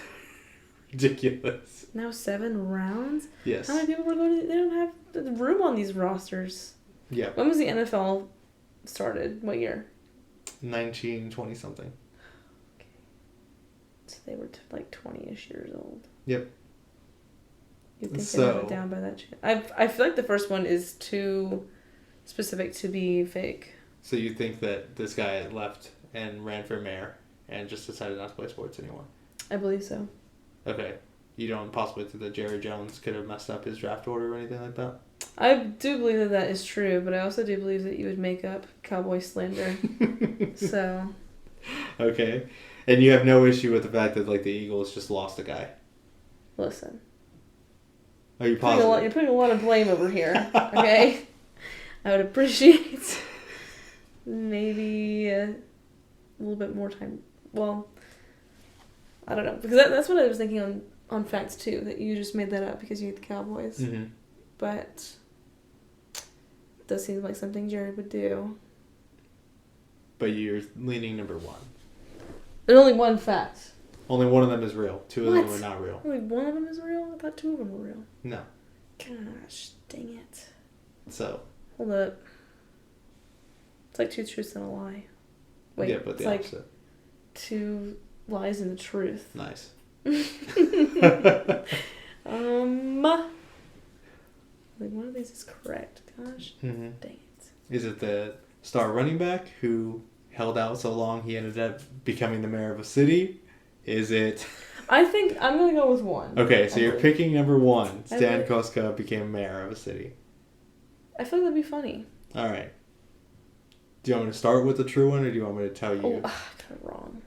ridiculous. Now 7 rounds? Yes. How many people were going to... They don't have the room on these rosters. Yeah. When was the NFL started? What year? 1920 something. So they were like 20-ish years old. Yep. You'd think they went down by that chance. I feel like the first one is too specific to be fake. So you think that this guy left and ran for mayor and just decided not to play sports anymore? I believe so. Okay. You don't possibly think that Jerry Jones could have messed up his draft order or anything like that? I do believe that that is true, but I also do believe that you would make up cowboy slander. So. Okay. And you have no issue with the fact that, like, the Eagles just lost a guy? Listen. Are you positive? You're putting a lot of blame over here, okay? I would appreciate maybe a little bit more time. Well, I don't know. Because that's what I was thinking on facts, too, that you just made that up because you hate the Cowboys. Mm-hmm. But it does seem like something Jerry would do. But you're leaning number one. There's only one fact. Only one of them is real. Two of them are not real. Only one of them is real? I thought two of them were real. No. Gosh, dang it. So. Hold up. It's like two truths and a lie. Wait, yeah, but the opposite. Like two lies and the truth. Nice. Like one of these is correct. Gosh, mm-hmm. Dang it. Is it the star running back who held out so long he ended up becoming the mayor of a city? Is it... I think I'm going to go with one. Okay, so you're picking number one. Stan Koska became mayor of a city. I feel like that'd be funny. All right. Do you want me to start with the true one, or do you want me to tell you? Oh, I got it wrong.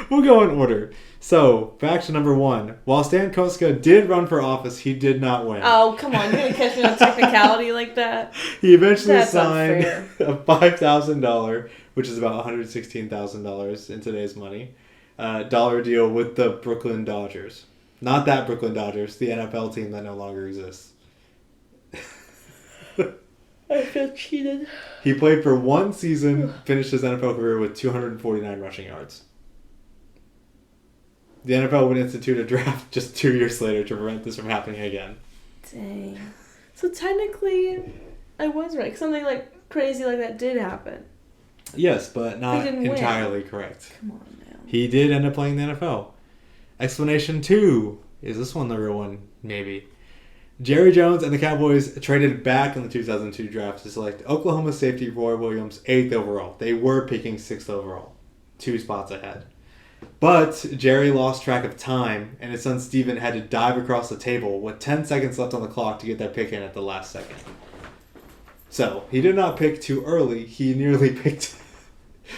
We'll go in order. So, fact number one. While Stan Koska did run for office, he did not win. Oh, come on. You're going to catch me on technicality like that? He eventually That's signed unfair. a $5,000, which is about $116,000 in today's money, dollar deal with the Brooklyn Dodgers. Not that Brooklyn Dodgers, the NFL team that no longer exists. I feel cheated. He played for one season, finished his NFL career with 249 rushing yards. The NFL would institute a draft just 2 years later to prevent this from happening again. Dang. So technically, I was right. Something like crazy like that did happen. Yes, but not entirely correct. Come on now. He did end up playing the NFL. Explanation 2. Is this one the real one? Maybe. Jerry Jones and the Cowboys traded back in the 2002 draft to select Oklahoma safety Roy Williams 8th overall. They were picking 6th overall. 2 spots ahead. But Jerry lost track of time, and his son Steven had to dive across the table with 10 seconds left on the clock to get that pick in at the last second. So, he did not pick too early. He nearly picked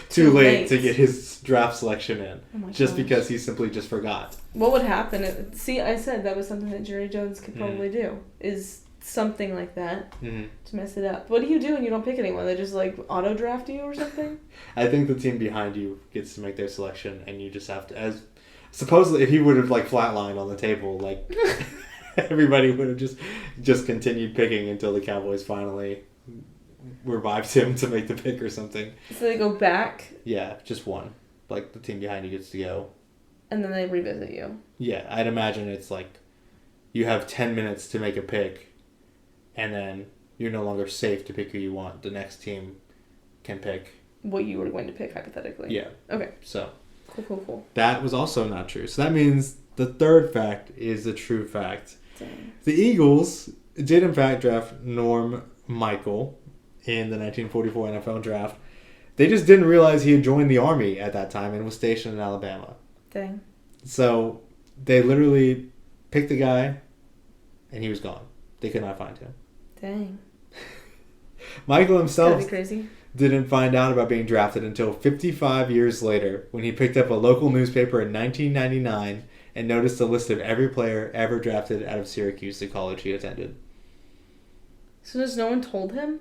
too late to get his draft selection in. Just because he simply just forgot. What would happen? See, I said that was something that Jerry Jones could probably do. Is something like that to mess it up. What do you do when you don't pick anyone? They just like auto draft you or something? I think the team behind you gets to make their selection, and you just have to. As supposedly, if he would have like flatlined on the table, like everybody would have just continued picking until the Cowboys finally revived him to make the pick or something. So they go back? Yeah, just one. Like the team behind you gets to go. And then they revisit you. Yeah, I'd imagine it's like you have 10 minutes to make a pick. And then you're no longer safe to pick who you want. The next team can pick what you were going to pick, hypothetically. Yeah. Okay. So. Cool. That was also not true. So that means the third fact is the true fact. Dang. The Eagles did in fact draft Norm Michael in the 1944 NFL draft. They just didn't realize he had joined the Army at that time and was stationed in Alabama. Dang. So they literally picked the guy and he was gone. They could not find him. Dang. Michael himself crazy. Didn't find out about being drafted until 55 years later when he picked up a local newspaper in 1999 and noticed a list of every player ever drafted out of Syracuse, the college he attended. So just no one told him?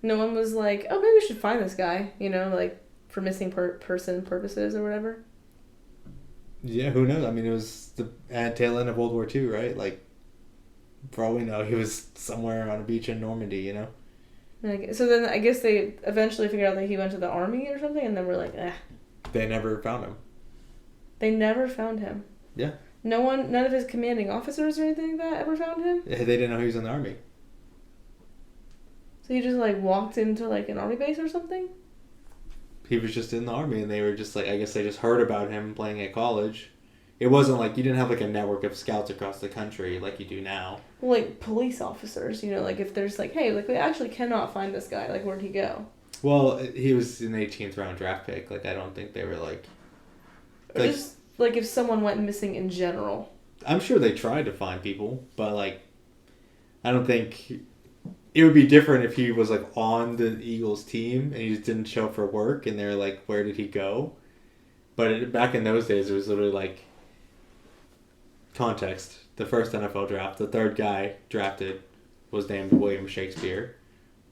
No one was like, oh, maybe we should find this guy, like for missing person purposes or whatever? Yeah, who knows? I mean, it was the tail end of World War II, right? Like, for all we know, he was somewhere on a beach in Normandy, So then I guess they eventually figured out that he went to the Army or something, and then we're like, They never found him. They never found him? Yeah. None of his commanding officers or anything like that ever found him? They didn't know he was in the Army. So he just, walked into, an Army base or something? he was just in the Army, and they were just like, I guess they just heard about him playing at college. It wasn't like you didn't have like a network of scouts across the country like you do now. Well, like police officers, like if there's like, hey, like we actually cannot find this guy, like where'd he go? Well, he was an 18th round draft pick. Like I don't think they were like. Or just like if someone went missing in general. I'm sure they tried to find people, but like, I don't think it would be different if he was like on the Eagles team and he just didn't show up for work, and they're like, where did he go? But back in those days, it was literally like. Context: the first NFL draft, the third guy drafted was named William Shakespeare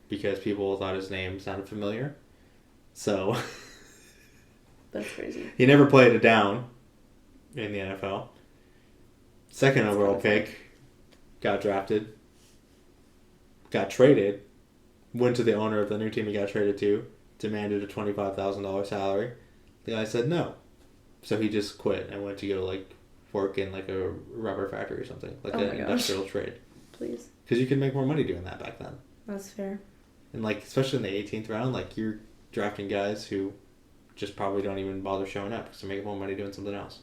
because people thought his name sounded familiar. So that's crazy. He never played it down in the NFL. Second overall pick, got drafted, got traded, went to the owner of the new team he got traded to, demanded a $25,000 salary. The guy said no, so he just quit and went to go like work in like a rubber factory or something, like an industrial trade. Please. Because you could make more money doing that back then. That's fair. And like, especially in the 18th round, like you're drafting guys who just probably don't even bother showing up because they're making more money doing something else.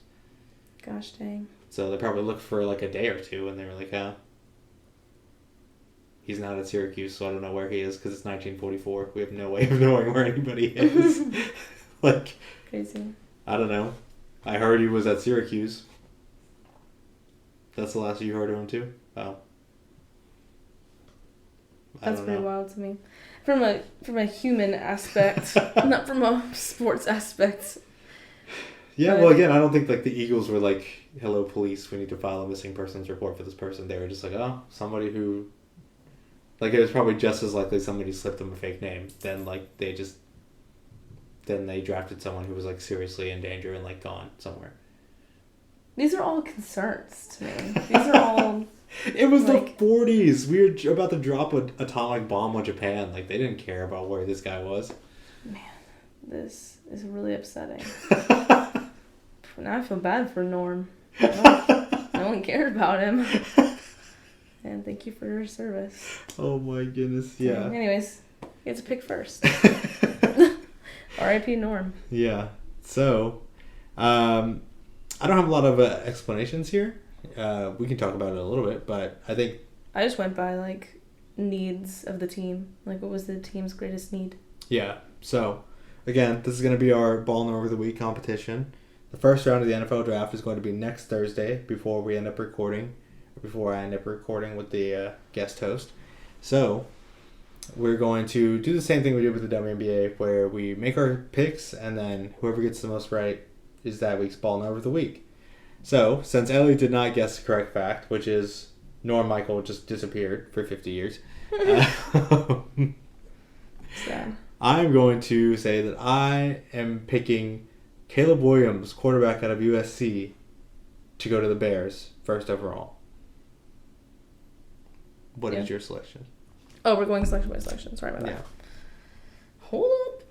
Gosh dang. So they probably looked for like a day or two, and they were like, he's not at Syracuse, so I don't know where he is because it's 1944. We have no way of knowing where anybody is. Like, crazy. I don't know. I heard he was at Syracuse. That's the last you heard of him too? Oh. That's pretty wild to me. From a human aspect, not from a sports aspect. Yeah, well, again, I don't think like the Eagles were like, hello, police, we need to file a missing persons report for this person. They were just like, oh, somebody who... Like, it was probably just as likely somebody slipped them a fake name than like then they drafted someone who was like seriously in danger and like gone somewhere. These are all concerns to me. These are all... It was like, the 40s. We were about to drop an atomic bomb on Japan. Like, they didn't care about where this guy was. Man, this is really upsetting. Now I feel bad for Norm. No one cared about him. And thank you for your service. Oh my goodness, yeah. Anyways, you get to pick first. R.I.P. Norm. Yeah. So, I don't have a lot of explanations here. We can talk about it a little bit, but I think... I just went by, like, needs of the team. Like, what was the team's greatest need? Yeah. So, again, this is going to be our Ball Norm of the Week competition. The first round of the NFL Draft is going to be next Thursday before I end up recording with the guest host. So, we're going to do the same thing we did with the WNBA, where we make our picks, and then whoever gets the most right is that week's Ball Norm of the Week. So, since Ellie did not guess the correct fact, which is Norm Michael just disappeared for 50 years, Sad. I'm going to say that I am picking Caleb Williams, quarterback out of USC, to go to the Bears first overall. What is your selection? Oh, we're going selection by selection. Sorry about that. Yeah. Hold up.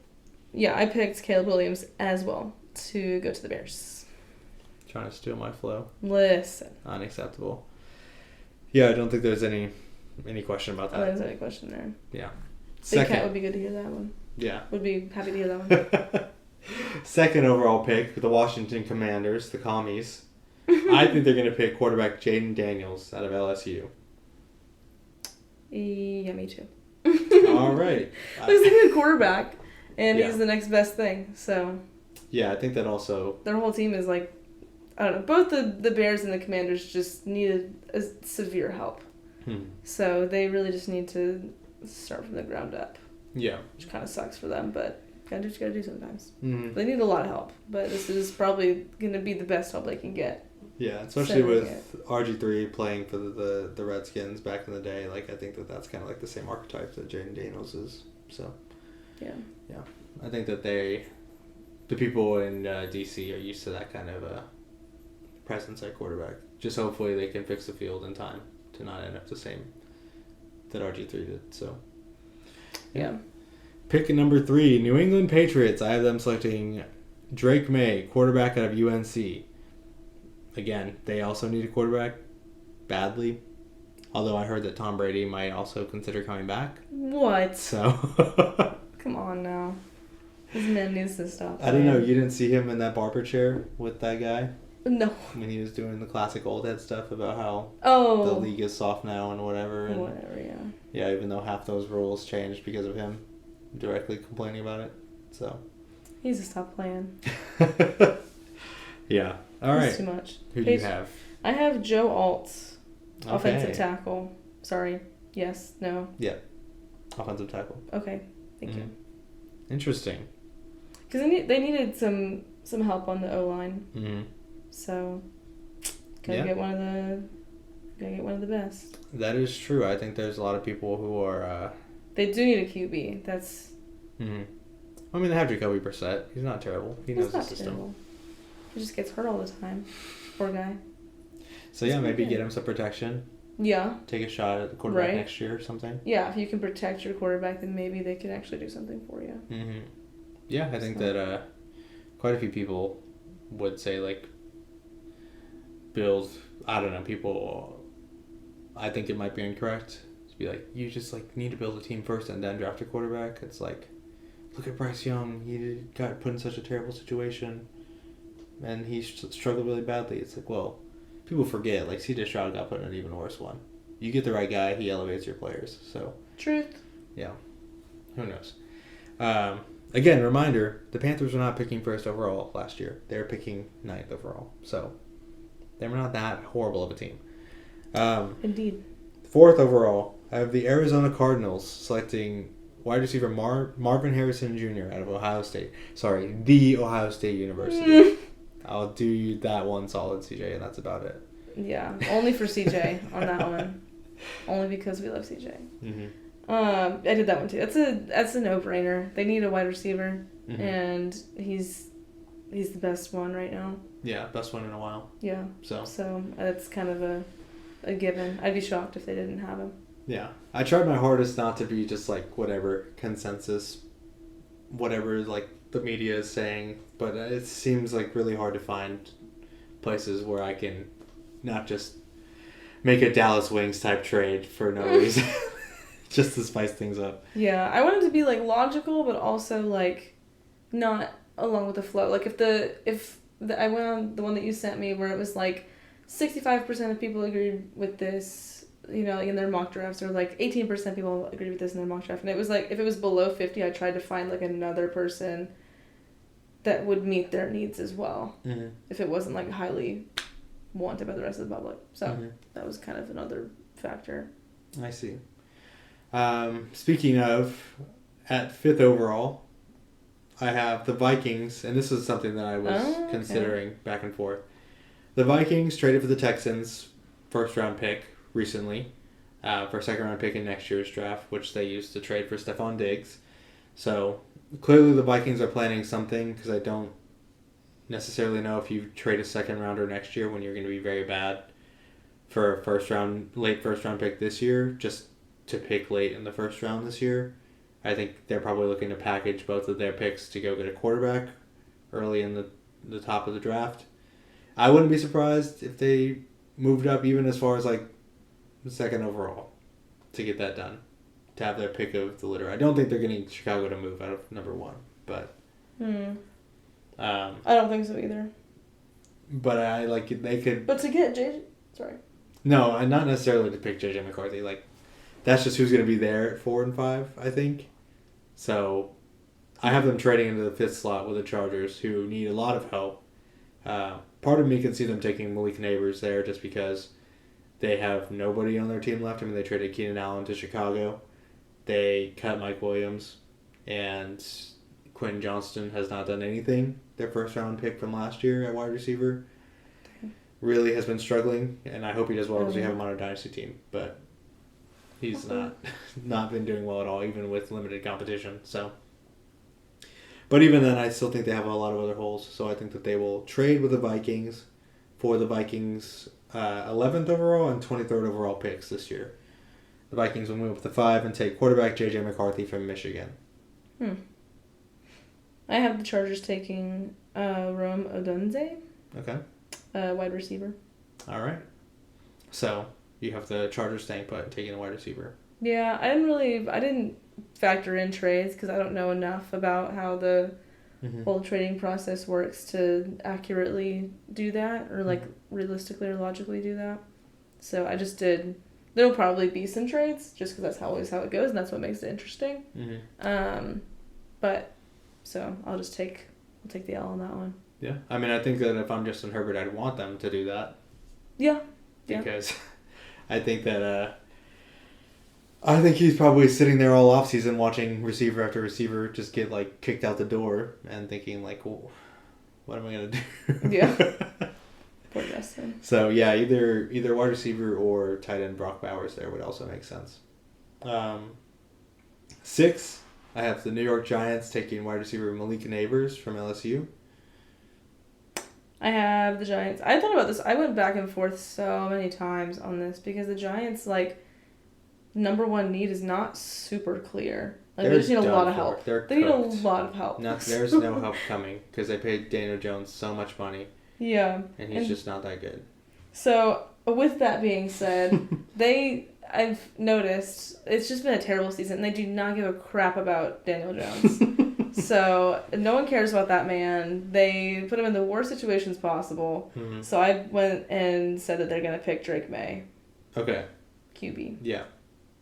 Yeah, I picked Caleb Williams as well to go to the Bears. Trying to steal my flow. Listen. Unacceptable. Yeah, I don't think there's any question about that. I don't think there's any question there. Yeah. Big Cat would be good to hear that one. Yeah. Would be happy to hear that one. Second overall pick, the Washington Commanders, the Commies. I think they're going to pick quarterback Jaden Daniels out of LSU. Yeah, me too. All right. I was thinking quarterback, and he's the next best thing, so... Yeah, I think that also... Their whole team is like... I don't know. Both the Bears and the Commanders just needed a severe help. So they really just need to start from the ground up. Yeah. Which kind of sucks for them, but gotta do what you gotta do sometimes. Mm-hmm. They need a lot of help, but this is probably going to be the best help they can get. Yeah, especially with RG3 playing for the Redskins back in the day. Like, I think that's kind of like the same archetype that Jaden Daniels is. So, yeah. I think that the people in DC are used to that kind of presence at quarterback. Just hopefully they can fix the field in time to not end up the same that RG3 did. So, yeah. Pick number 3, New England Patriots. I have them selecting Drake May, quarterback out of UNC. Again, they also need a quarterback badly. Although I heard that Tom Brady might also consider coming back. What? So. Come on now. This man needs to stop. I don't know. You didn't see him in that barber chair with that guy? No. When he was doing the classic old head stuff about how the league is soft now and whatever. And whatever, yeah. Yeah, even though half those rules changed because of him directly complaining about it. So. He needs to stop playing. Yeah. All right. That's too much. Who do you have? I have Joe Alt, Okay. offensive tackle. Sorry. Yes. No. Yeah. Offensive tackle. Okay. Thank you. Interesting. Because they needed some help on the O-line. Mm-hmm. So, gotta get one of the best. That is true. I think there's a lot of people who are. They do need a QB. That's. Mm-hmm. I mean, they have Jacoby Brissett. He's not terrible. He knows the system. Terrible. He just gets hurt all the time. Poor guy. So yeah, maybe get him some protection. Yeah. Take a shot at the quarterback next year or something. Yeah, if you can protect your quarterback, then maybe they can actually do something for you. Mm-hmm. Yeah, I think that quite a few people would say like build. I don't know. People, I think it might be incorrect to be like you just like need to build a team first and then draft a quarterback. It's like look at Bryce Young. He got put in such a terrible situation, and he struggled really badly. It's like well. People forget, like, C.J. Stroud got put in an even worse one. You get the right guy, he elevates your players, so... Truth. Yeah. Who knows? Again, reminder, the Panthers were not picking first overall last year. They were picking 9th overall, so... They were not that horrible of a team. Indeed. 4th overall, I have the Arizona Cardinals selecting wide receiver Marvin Harrison Jr. out of Ohio State. Sorry, the Ohio State University. I'll do you that one solid, CJ, and that's about it. Yeah, only for CJ on that one. Only because we love CJ. Mm-hmm. I did that one too. That's a no-brainer. They need a wide receiver, and he's the best one right now. Yeah, best one in a while. Yeah. So that's kind of a given. I'd be shocked if they didn't have him. Yeah, I tried my hardest not to be just like whatever consensus, whatever like the media is saying, but it seems like really hard to find places where I can not just make a Dallas Wings type trade for no reason, just to spice things up. Yeah, I wanted to be like logical, but also like not along with the flow. Like if I went on the one that you sent me where it was like 65% of people agreed with this. You know, like in their mock drafts, or like 18% people agreed with this in their mock draft. And it was like, if it was below 50, I tried to find like another person that would meet their needs as well. Mm-hmm. If it wasn't like highly wanted by the rest of the public. So that was kind of another factor. I see. Speaking of, at 5th overall, I have the Vikings, and this is something that I was considering back and forth. The Vikings traded for the Texans' first round pick recently for a second round pick in next year's draft, which they used to trade for Stephon Diggs. So clearly the Vikings are planning something, because I don't necessarily know if you trade a second rounder next year when you're going to be very bad for a late first round pick this year, just to pick late in the first round this year. I think they're probably looking to package both of their picks to go get a quarterback early in the top of the draft. I wouldn't be surprised if they moved up even as far as like second overall to get that done, to have their pick of the litter. I don't think they're getting Chicago to move out of number 1, but I don't think so either. But I like they could. But to get JJ, sorry. No, and not necessarily to pick JJ McCarthy. Like that's just who's going to be there at 4 and 5, I think. So I have them trading into the 5th slot with the Chargers, who need a lot of help. Part of me can see them taking Malik Neighbors there just because they have nobody on their team left. I mean, they traded Keenan Allen to Chicago. They cut Mike Williams, and Quentin Johnston has not done anything. Their first round pick from last year at wide receiver really has been struggling, and I hope he does well because we have him on our dynasty team. But he's not been doing well at all, even with limited competition. So, but even then, I still think they have a lot of other holes. So I think that they will trade with the Vikings for the Vikings' 11th overall and 23rd overall picks this year. The Vikings will move up to 5 and take quarterback J.J. McCarthy from Michigan. I have the Chargers taking Rome Odunze. Okay. Wide receiver. All right. So you have the Chargers staying put and taking a wide receiver. Yeah, I didn't factor in trades because I don't know enough about how the whole trading process works to accurately do that, or like realistically or logically do that. So I just did. There'll probably be some trades, just because that's always how it goes, and that's what makes it interesting. But so I'll take the L on that one. Yeah, I mean, I think that if I'm Justin Herbert, I'd want them to do that. Yeah. Because I think that I think he's probably sitting there all offseason watching receiver after receiver just get like kicked out the door and thinking like, well, what am I gonna do? Yeah. Poor Justin. So yeah, either wide receiver or tight end Brock Bowers there would also make sense. 6, I have the New York Giants taking wide receiver Malik Neighbors from LSU. I have the Giants. I thought about this. I went back and forth so many times on this because the Giants, like, number one need is not super clear. Like, they just need a lot of help. They need a lot of help. No, there's no help coming because they paid Daniel Jones so much money. Yeah. And he's just not that good. So, with that being said, I've noticed, it's just been a terrible season, and they do not give a crap about Daniel Jones. So, no one cares about that man. They put him in the worst situations possible. So, I went and said that they're going to pick Drake May. Okay. QB. Yeah.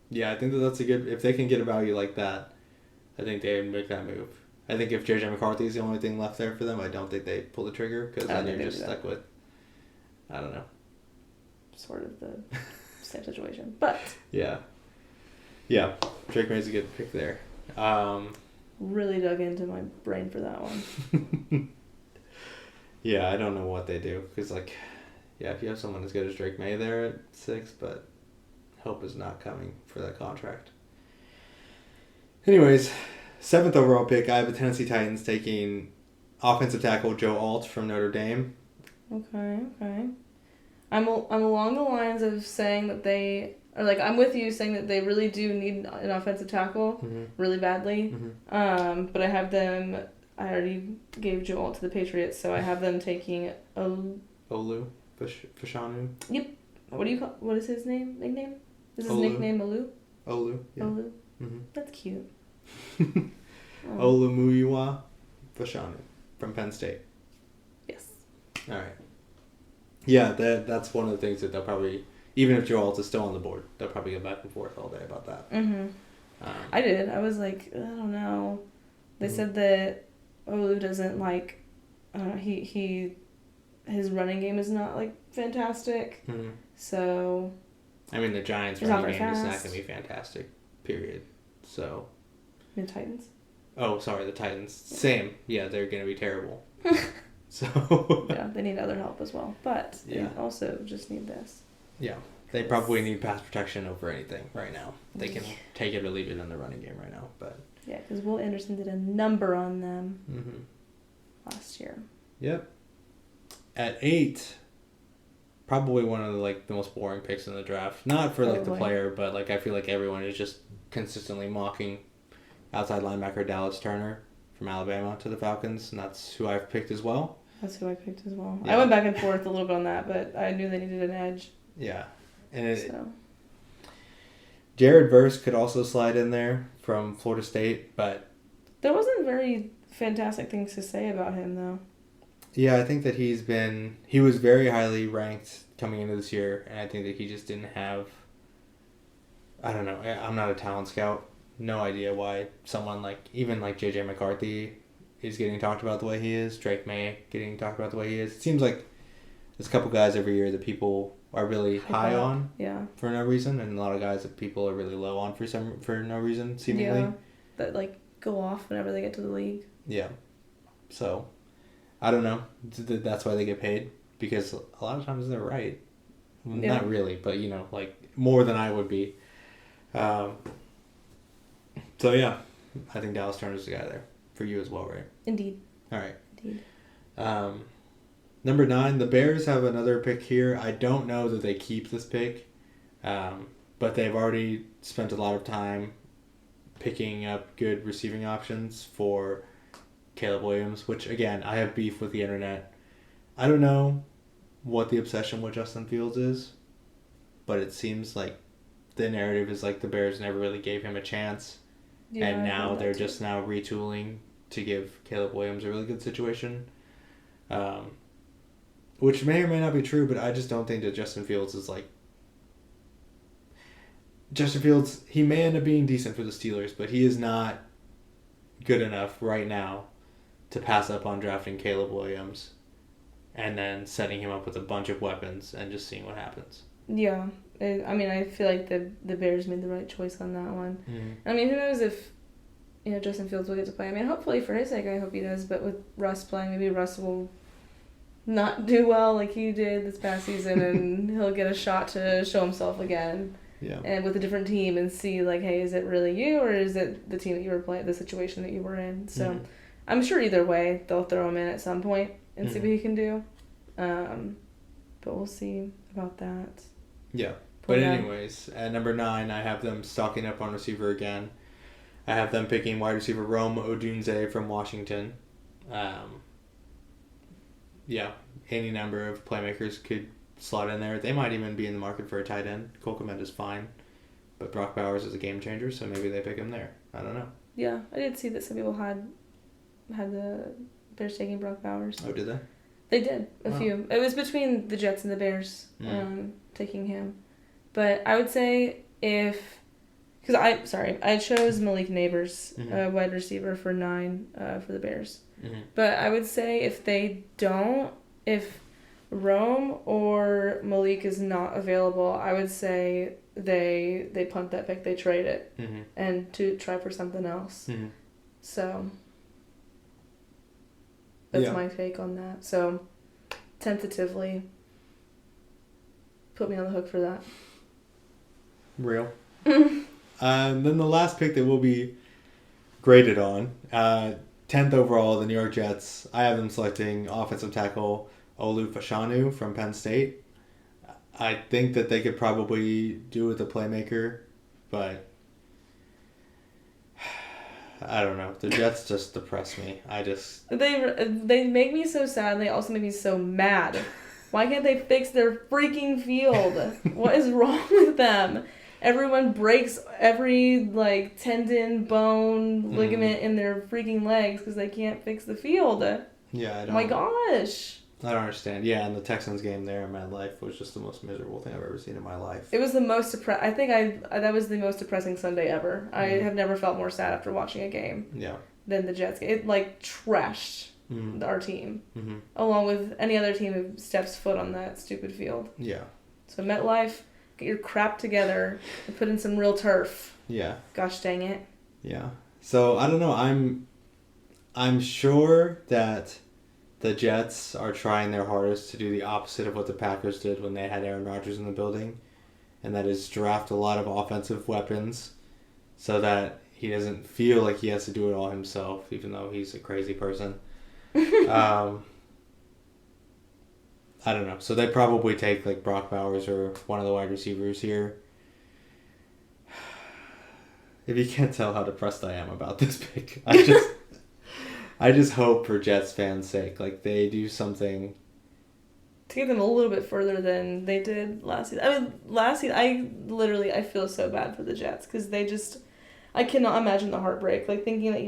Yeah, I think that's a good... If they can get a value like that, I think they would make that move. I think if JJ McCarthy is the only thing left there for them, I don't think they pull the trigger, because then you're just stuck with... I don't know. Sort of the same situation. But... Yeah. Yeah. Drake May's a good pick there. Really dug into my brain for that one. Yeah, I don't know what they do. Because, like, yeah, if you have someone as good as Drake May there at 6, but hope is not coming for that contract. Anyways, 7th overall pick, I have the Tennessee Titans taking offensive tackle Joe Alt from Notre Dame. Okay. I'm along the lines of saying that they... Or, like, I'm with you saying that they really do need an offensive tackle really badly. But I have them... I already gave Joe Alt to the Patriots, so I have them taking... Olu Fashanu? Yep. What do you call... What is his nickname? Is his nickname Olu? Olu, yeah. Olu? That's cute. Olumuyiwa Fashanu from Penn State. Yes. All right. Yeah, that's one of the things that they'll probably... Even if Joe Alt is still on the board, they'll probably go back and forth all day about that. I did. I was like, I don't know. They said that Olu doesn't like... his running game is not, like, fantastic. So... I mean, the Giants' running game is not going to be fantastic, period. So... The Titans? Oh, sorry, the Titans. Same. Yeah, they're going to be terrible. So... Yeah, they need other help as well. But they also just need this. Yeah. They probably need pass protection over anything right now. They can take it or leave it in the running game right now. But yeah, because Will Anderson did a number on them last year. Yep. At 8, probably one of the most boring picks in the draft. Not for the player, but I feel like everyone is just consistently mocking outside linebacker Dallas Turner from Alabama to the Falcons, and that's who I've picked as well. That's who I picked as well. Yeah. I went back and forth a little bit on that, but I knew they needed an edge. Yeah. Jared Verse could also slide in there from Florida State, but... There wasn't very fantastic things to say about him, though. Yeah, I think that he was very highly ranked coming into this year, and I think that he just didn't have... I don't know. I'm not a talent scout. No idea why someone even JJ McCarthy is getting talked about the way he is. Drake May getting talked about the way he is. It seems like there's a couple guys every year that people are really high on for no reason, and a lot of guys that people are really low on for no reason, seemingly. Yeah, that go off whenever they get to the league. Yeah. So, I don't know. That's why they get paid, because a lot of times they're right. Yeah. Not really, but more than I would be. So yeah, I think Dallas Turner's the guy there for you as well, right? Indeed. All right. Indeed. Number 9, the Bears have another pick here. I don't know that they keep this pick, but they've already spent a lot of time picking up good receiving options for Caleb Williams, which, again, I have beef with the internet. I don't know what the obsession with Justin Fields is, but it seems like the narrative is the Bears never really gave him a chance, and now they're just now retooling to give Caleb Williams a really good situation. Which may or may not be true, but I just don't think that Justin Fields is like... Justin Fields, he may end up being decent for the Steelers, but he is not good enough right now to pass up on drafting Caleb Williams and then setting him up with a bunch of weapons and just seeing what happens. Yeah. I feel like the Bears made the right choice on that one. Mm-hmm. I mean, who knows if Justin Fields will get to play. I mean, hopefully for his sake, I hope he does. But with Russ playing, maybe Russ will not do well like he did this past season, and he'll get a shot to show himself again. Yeah. And with a different team and see, like, hey, is it really you or is it the team that you were playing, the situation that you were in? So I'm sure either way they'll throw him in at some point and see what he can do. But we'll see about that. Yeah. But anyways, at number 9, I have them stocking up on receiver again. I have them picking wide receiver Rome Odunze from Washington. Yeah, any number of playmakers could slot in there. They might even be in the market for a tight end. Cole Kmet is fine, but Brock Bowers is a game changer, so maybe they pick him there. I don't know. Yeah, I did see that some people had the Bears taking Brock Bowers. Oh, did they? They did, a few. It was between the Jets and the Bears taking him. But I would say because I chose Malik Neighbors, wide receiver for 9 for the Bears. Mm-hmm. But I would say if Rome or Malik is not available, I would say they punt that pick, they trade it, and to try for something else. Mm-hmm. So that's my take on that. So tentatively, put me on the hook for that. Real. Then the last pick that we'll be graded on, 10th overall, the New York Jets. I have them selecting offensive tackle Olu Fashanu from Penn State. I think that they could probably do with a playmaker, but I don't know. The Jets just depress me. They make me so sad, and they also make me so mad. Why can't they fix their freaking field? What is wrong with them? Everyone breaks every tendon, bone, ligament in their freaking legs because they can't fix the field. Yeah, I don't. Oh my gosh. I don't understand. Yeah, and the Texans game there in MetLife was just the most miserable thing I've ever seen in my life. It was the most that was the most depressing Sunday ever. I have never felt more sad after watching a game. Yeah. Than the Jets game. It trashed our team, along with any other team who steps foot on that stupid field. Yeah. So MetLife, get your crap together and put in some real turf. Yeah. Gosh dang it. Yeah. So I don't know. I'm sure that the Jets are trying their hardest to do the opposite of what the Packers did when they had Aaron Rodgers in the building, and that is draft a lot of offensive weapons so that he doesn't feel like he has to do it all himself, even though he's a crazy person. I don't know. So they probably take Brock Bowers or one of the wide receivers here. If you can't tell how depressed I am about this pick, I just hope for Jets fans' sake, they do something to get them a little bit further than they did last season. I mean, last season, I feel so bad for the Jets because I cannot imagine the heartbreak. Thinking that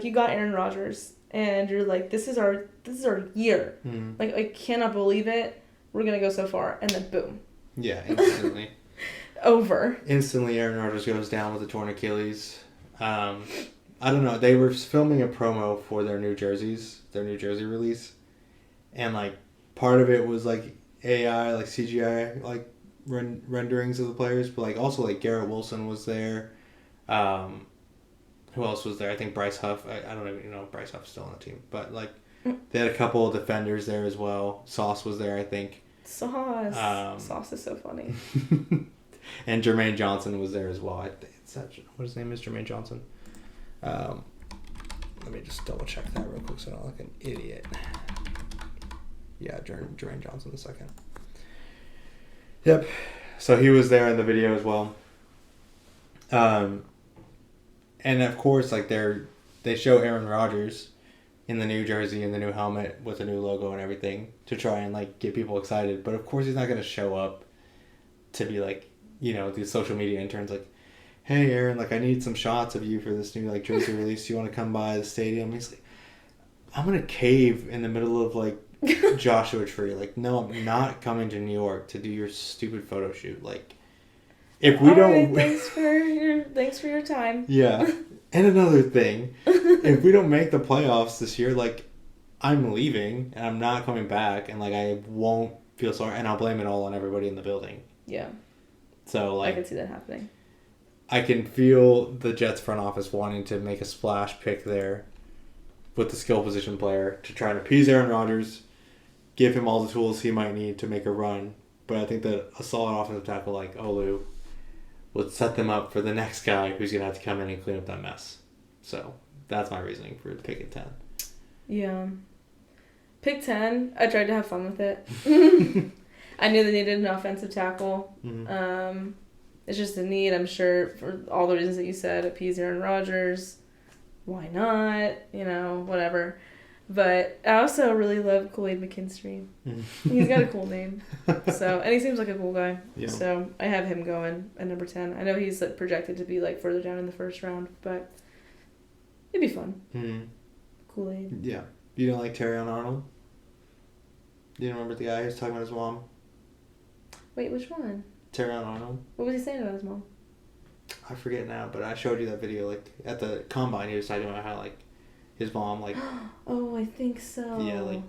you got Aaron Rodgers and you're this is our year. Mm-hmm. I cannot believe it. We're gonna go so far, and then boom. Yeah, instantly. Over. Instantly, Aaron Rodgers goes down with a torn Achilles. I don't know. They were filming a promo for their new Jersey release, and part of it was AI, CGI, renderings of the players, but also Garrett Wilson was there. Who else was there? I think Bryce Huff. I don't even know if Bryce Huff's still on the team, but they had a couple of defenders there as well. Sauce was there, I think. Sauce. Sauce is so funny. And Jermaine Johnson was there as well. What his name is, Jermaine Johnson. Let me just double check that real quick so I don't look like an idiot. Yeah, Jermaine Johnson the second. Yep. So he was there in the video as well. And of course, they show Aaron Rodgers in the new jersey and the new helmet with the new logo and everything to try and get people excited. But of course, he's not going to show up to be these social media interns hey Aaron, I need some shots of you for this new jersey release. Do you want to come by the stadium? He's I'm going to cave in the middle of, like, Joshua Tree. Like, no, I'm not coming to New York to do your stupid photo shoot. Like, if we don't... Right, thanks for your time. Yeah. And another thing, if we don't make the playoffs this year, like, I'm leaving and I'm not coming back, and, like, I won't feel sorry, and I'll blame it all on everybody in the building. Yeah. So, like... I can see that happening. I can feel the Jets front office wanting to make a splash pick there with the skill position player to try and appease Aaron Rodgers, give him all the tools he might need to make a run. But I think that a solid offensive tackle like Olu would set them up for the next guy who's going to have to come in and clean up that mess. So that's my reasoning for pick at 10. Yeah. Pick 10, I tried to have fun with it. I knew they needed an offensive tackle. Mm-hmm. It's just a need, I'm sure, for all the reasons that you said, appease Aaron Rodgers. Why not? You know, whatever. But I also really love Kool-Aid McKinstry. He's got a cool name. So, and he seems like a cool guy. Yeah. So I have him going at number 10. I know he's like projected to be like further down in the first round, but it'd be fun. Mm-hmm. Kool-Aid. Yeah. You don't like Terrion Arnold? You remember the guy who was talking about his mom? Wait, which one? Terrion Arnold? What was he saying about his mom? I forget now, but I showed you that video. Like at the combine, he was talking about how like his mom, like Oh, I think so. yeah, like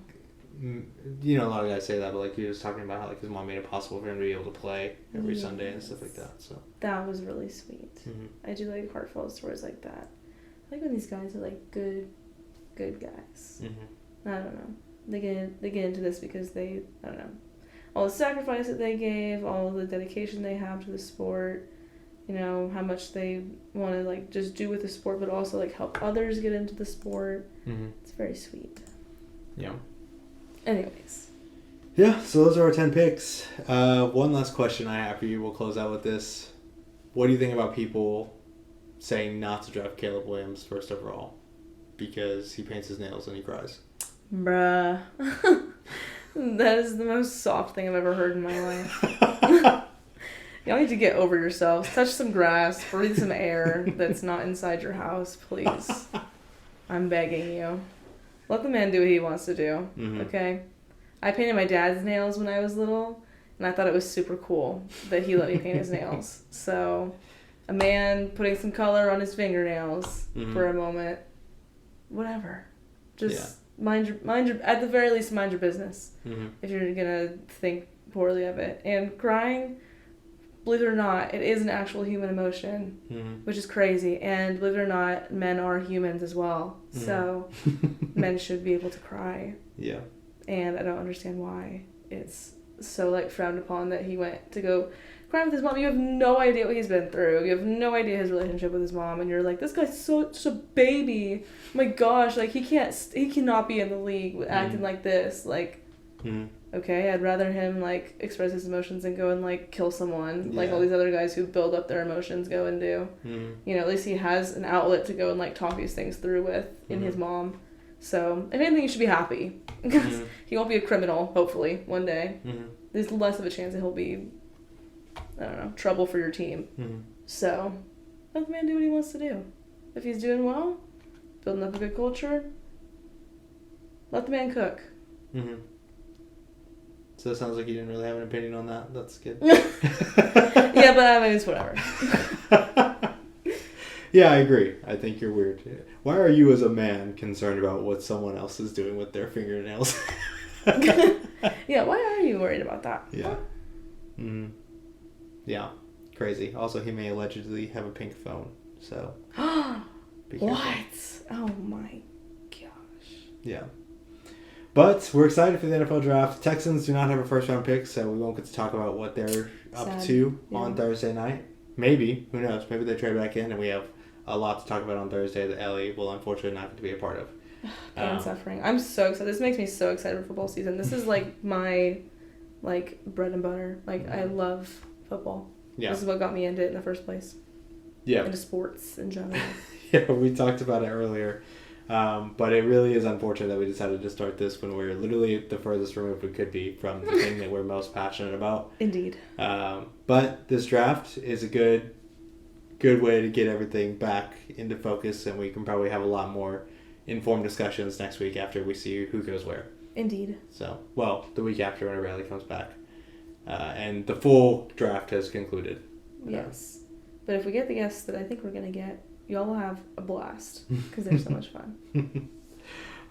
you know, a lot of guys say that, but like he was talking about how like his mom made it possible for him to be able to play every Sunday and stuff like that. So that was really sweet. Mm-hmm. I do like heartfelt stories like that. I like when these guys are like good guys. Mm-hmm. I don't know. They get into this because they, I don't know, all the sacrifice that they gave, all the dedication they have to the sport, you know, how much they want to like just do with the sport, but also like help others get into the sport. Mm-hmm. It's very sweet. Yeah. Anyways. Yeah, so those are our 10 picks. One last question I have for you. We'll close out with this. What do you think about people saying not to draft Caleb Williams first overall because he paints his nails and he cries? Bruh. That is the most soft thing I've ever heard in my life. Y'all need to get over yourselves. Touch some grass. Breathe some air that's not inside your house, please. I'm begging you. Let the man do what he wants to do, okay? I painted my dad's nails when I was little, and I thought it was super cool that he let me paint his nails. So, a man putting some color on his fingernails for a moment, whatever. Just mind your, at the very least, mind your business. If you're gonna think poorly of it. And crying, believe it or not, it is an actual human emotion, which is crazy. And believe it or not, men are humans as well. So men should be able to cry. Yeah. And I don't understand why it's so like frowned upon that he went to go cry with his mom. You have no idea what he's been through. You have no idea his relationship with his mom, and you're like, this guy's such a baby. Oh my gosh, like he cannot be in the league with acting like this. Like, okay, I'd rather him like express his emotions and go and like kill someone, like all these other guys who build up their emotions go and do. You know, at least he has an outlet to go and like talk these things through with in his mom. So if anything, you should be happy because he won't be a criminal. Hopefully, one day, there's less of a chance that he'll be, I don't know, trouble for your team. So let the man do what he wants to do. If he's doing well, building up a good culture, let the man cook. So it sounds like you didn't really have an opinion on that. That's good. Yeah, but I mean, it's whatever. Yeah, I agree. I think you're weird. Why are you as a man concerned about what someone else is doing with their fingernails? Yeah, why are you worried about that? Yeah. Yeah. Crazy. Also, he may allegedly have a pink phone, so be careful. What? Oh my gosh. Yeah. But we're excited for the NFL draft. Texans do not have a first-round pick, so we won't get to talk about what they're up to on Thursday night. Maybe. Who knows? Maybe they trade back in, and we have a lot to talk about on Thursday that Ellie will unfortunately not get to be a part of. Pain and suffering. I'm so excited. This makes me so excited for football season. This is like my bread and butter. Like I love football. Yeah. This is what got me into it in the first place. Yeah. Into sports in general. Yeah, we talked about it earlier. But it really is unfortunate that we decided to start this when we're literally the furthest removed we could be from the thing that we're most passionate about. Indeed. But this draft is a good way to get everything back into focus, and we can probably have a lot more informed discussions next week after we see who goes where. Indeed. So, well, the week after when Riley comes back. And the full draft has concluded. Yes. But if we get the guests that I think we're going to get, y'all will have a blast because they're so much fun.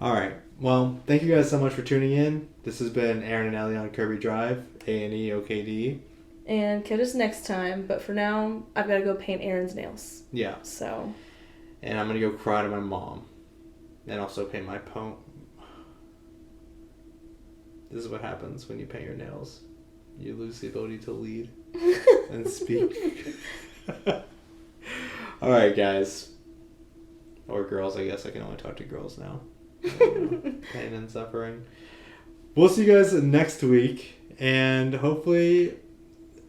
All right. Well, thank you guys so much for tuning in. This has been Aaron and Elle on Kirby Drive, A&E OKD. And catch us next time. But for now, I've got to go paint Aaron's nails. Yeah. So. And I'm going to go cry to my mom. And also paint my poem. This is what happens when you paint your nails. You lose the ability to lead and speak. All right, guys. Or girls, I guess. I can only talk to girls now. Pain and suffering. We'll see you guys next week. And hopefully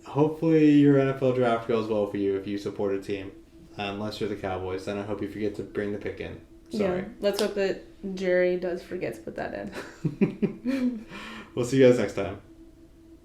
your NFL draft goes well for you if you support a team. Unless you're the Cowboys. Then I hope you forget to bring the pick in. Sorry. Yeah, let's hope that Jerry does forget to put that in. We'll see you guys next time.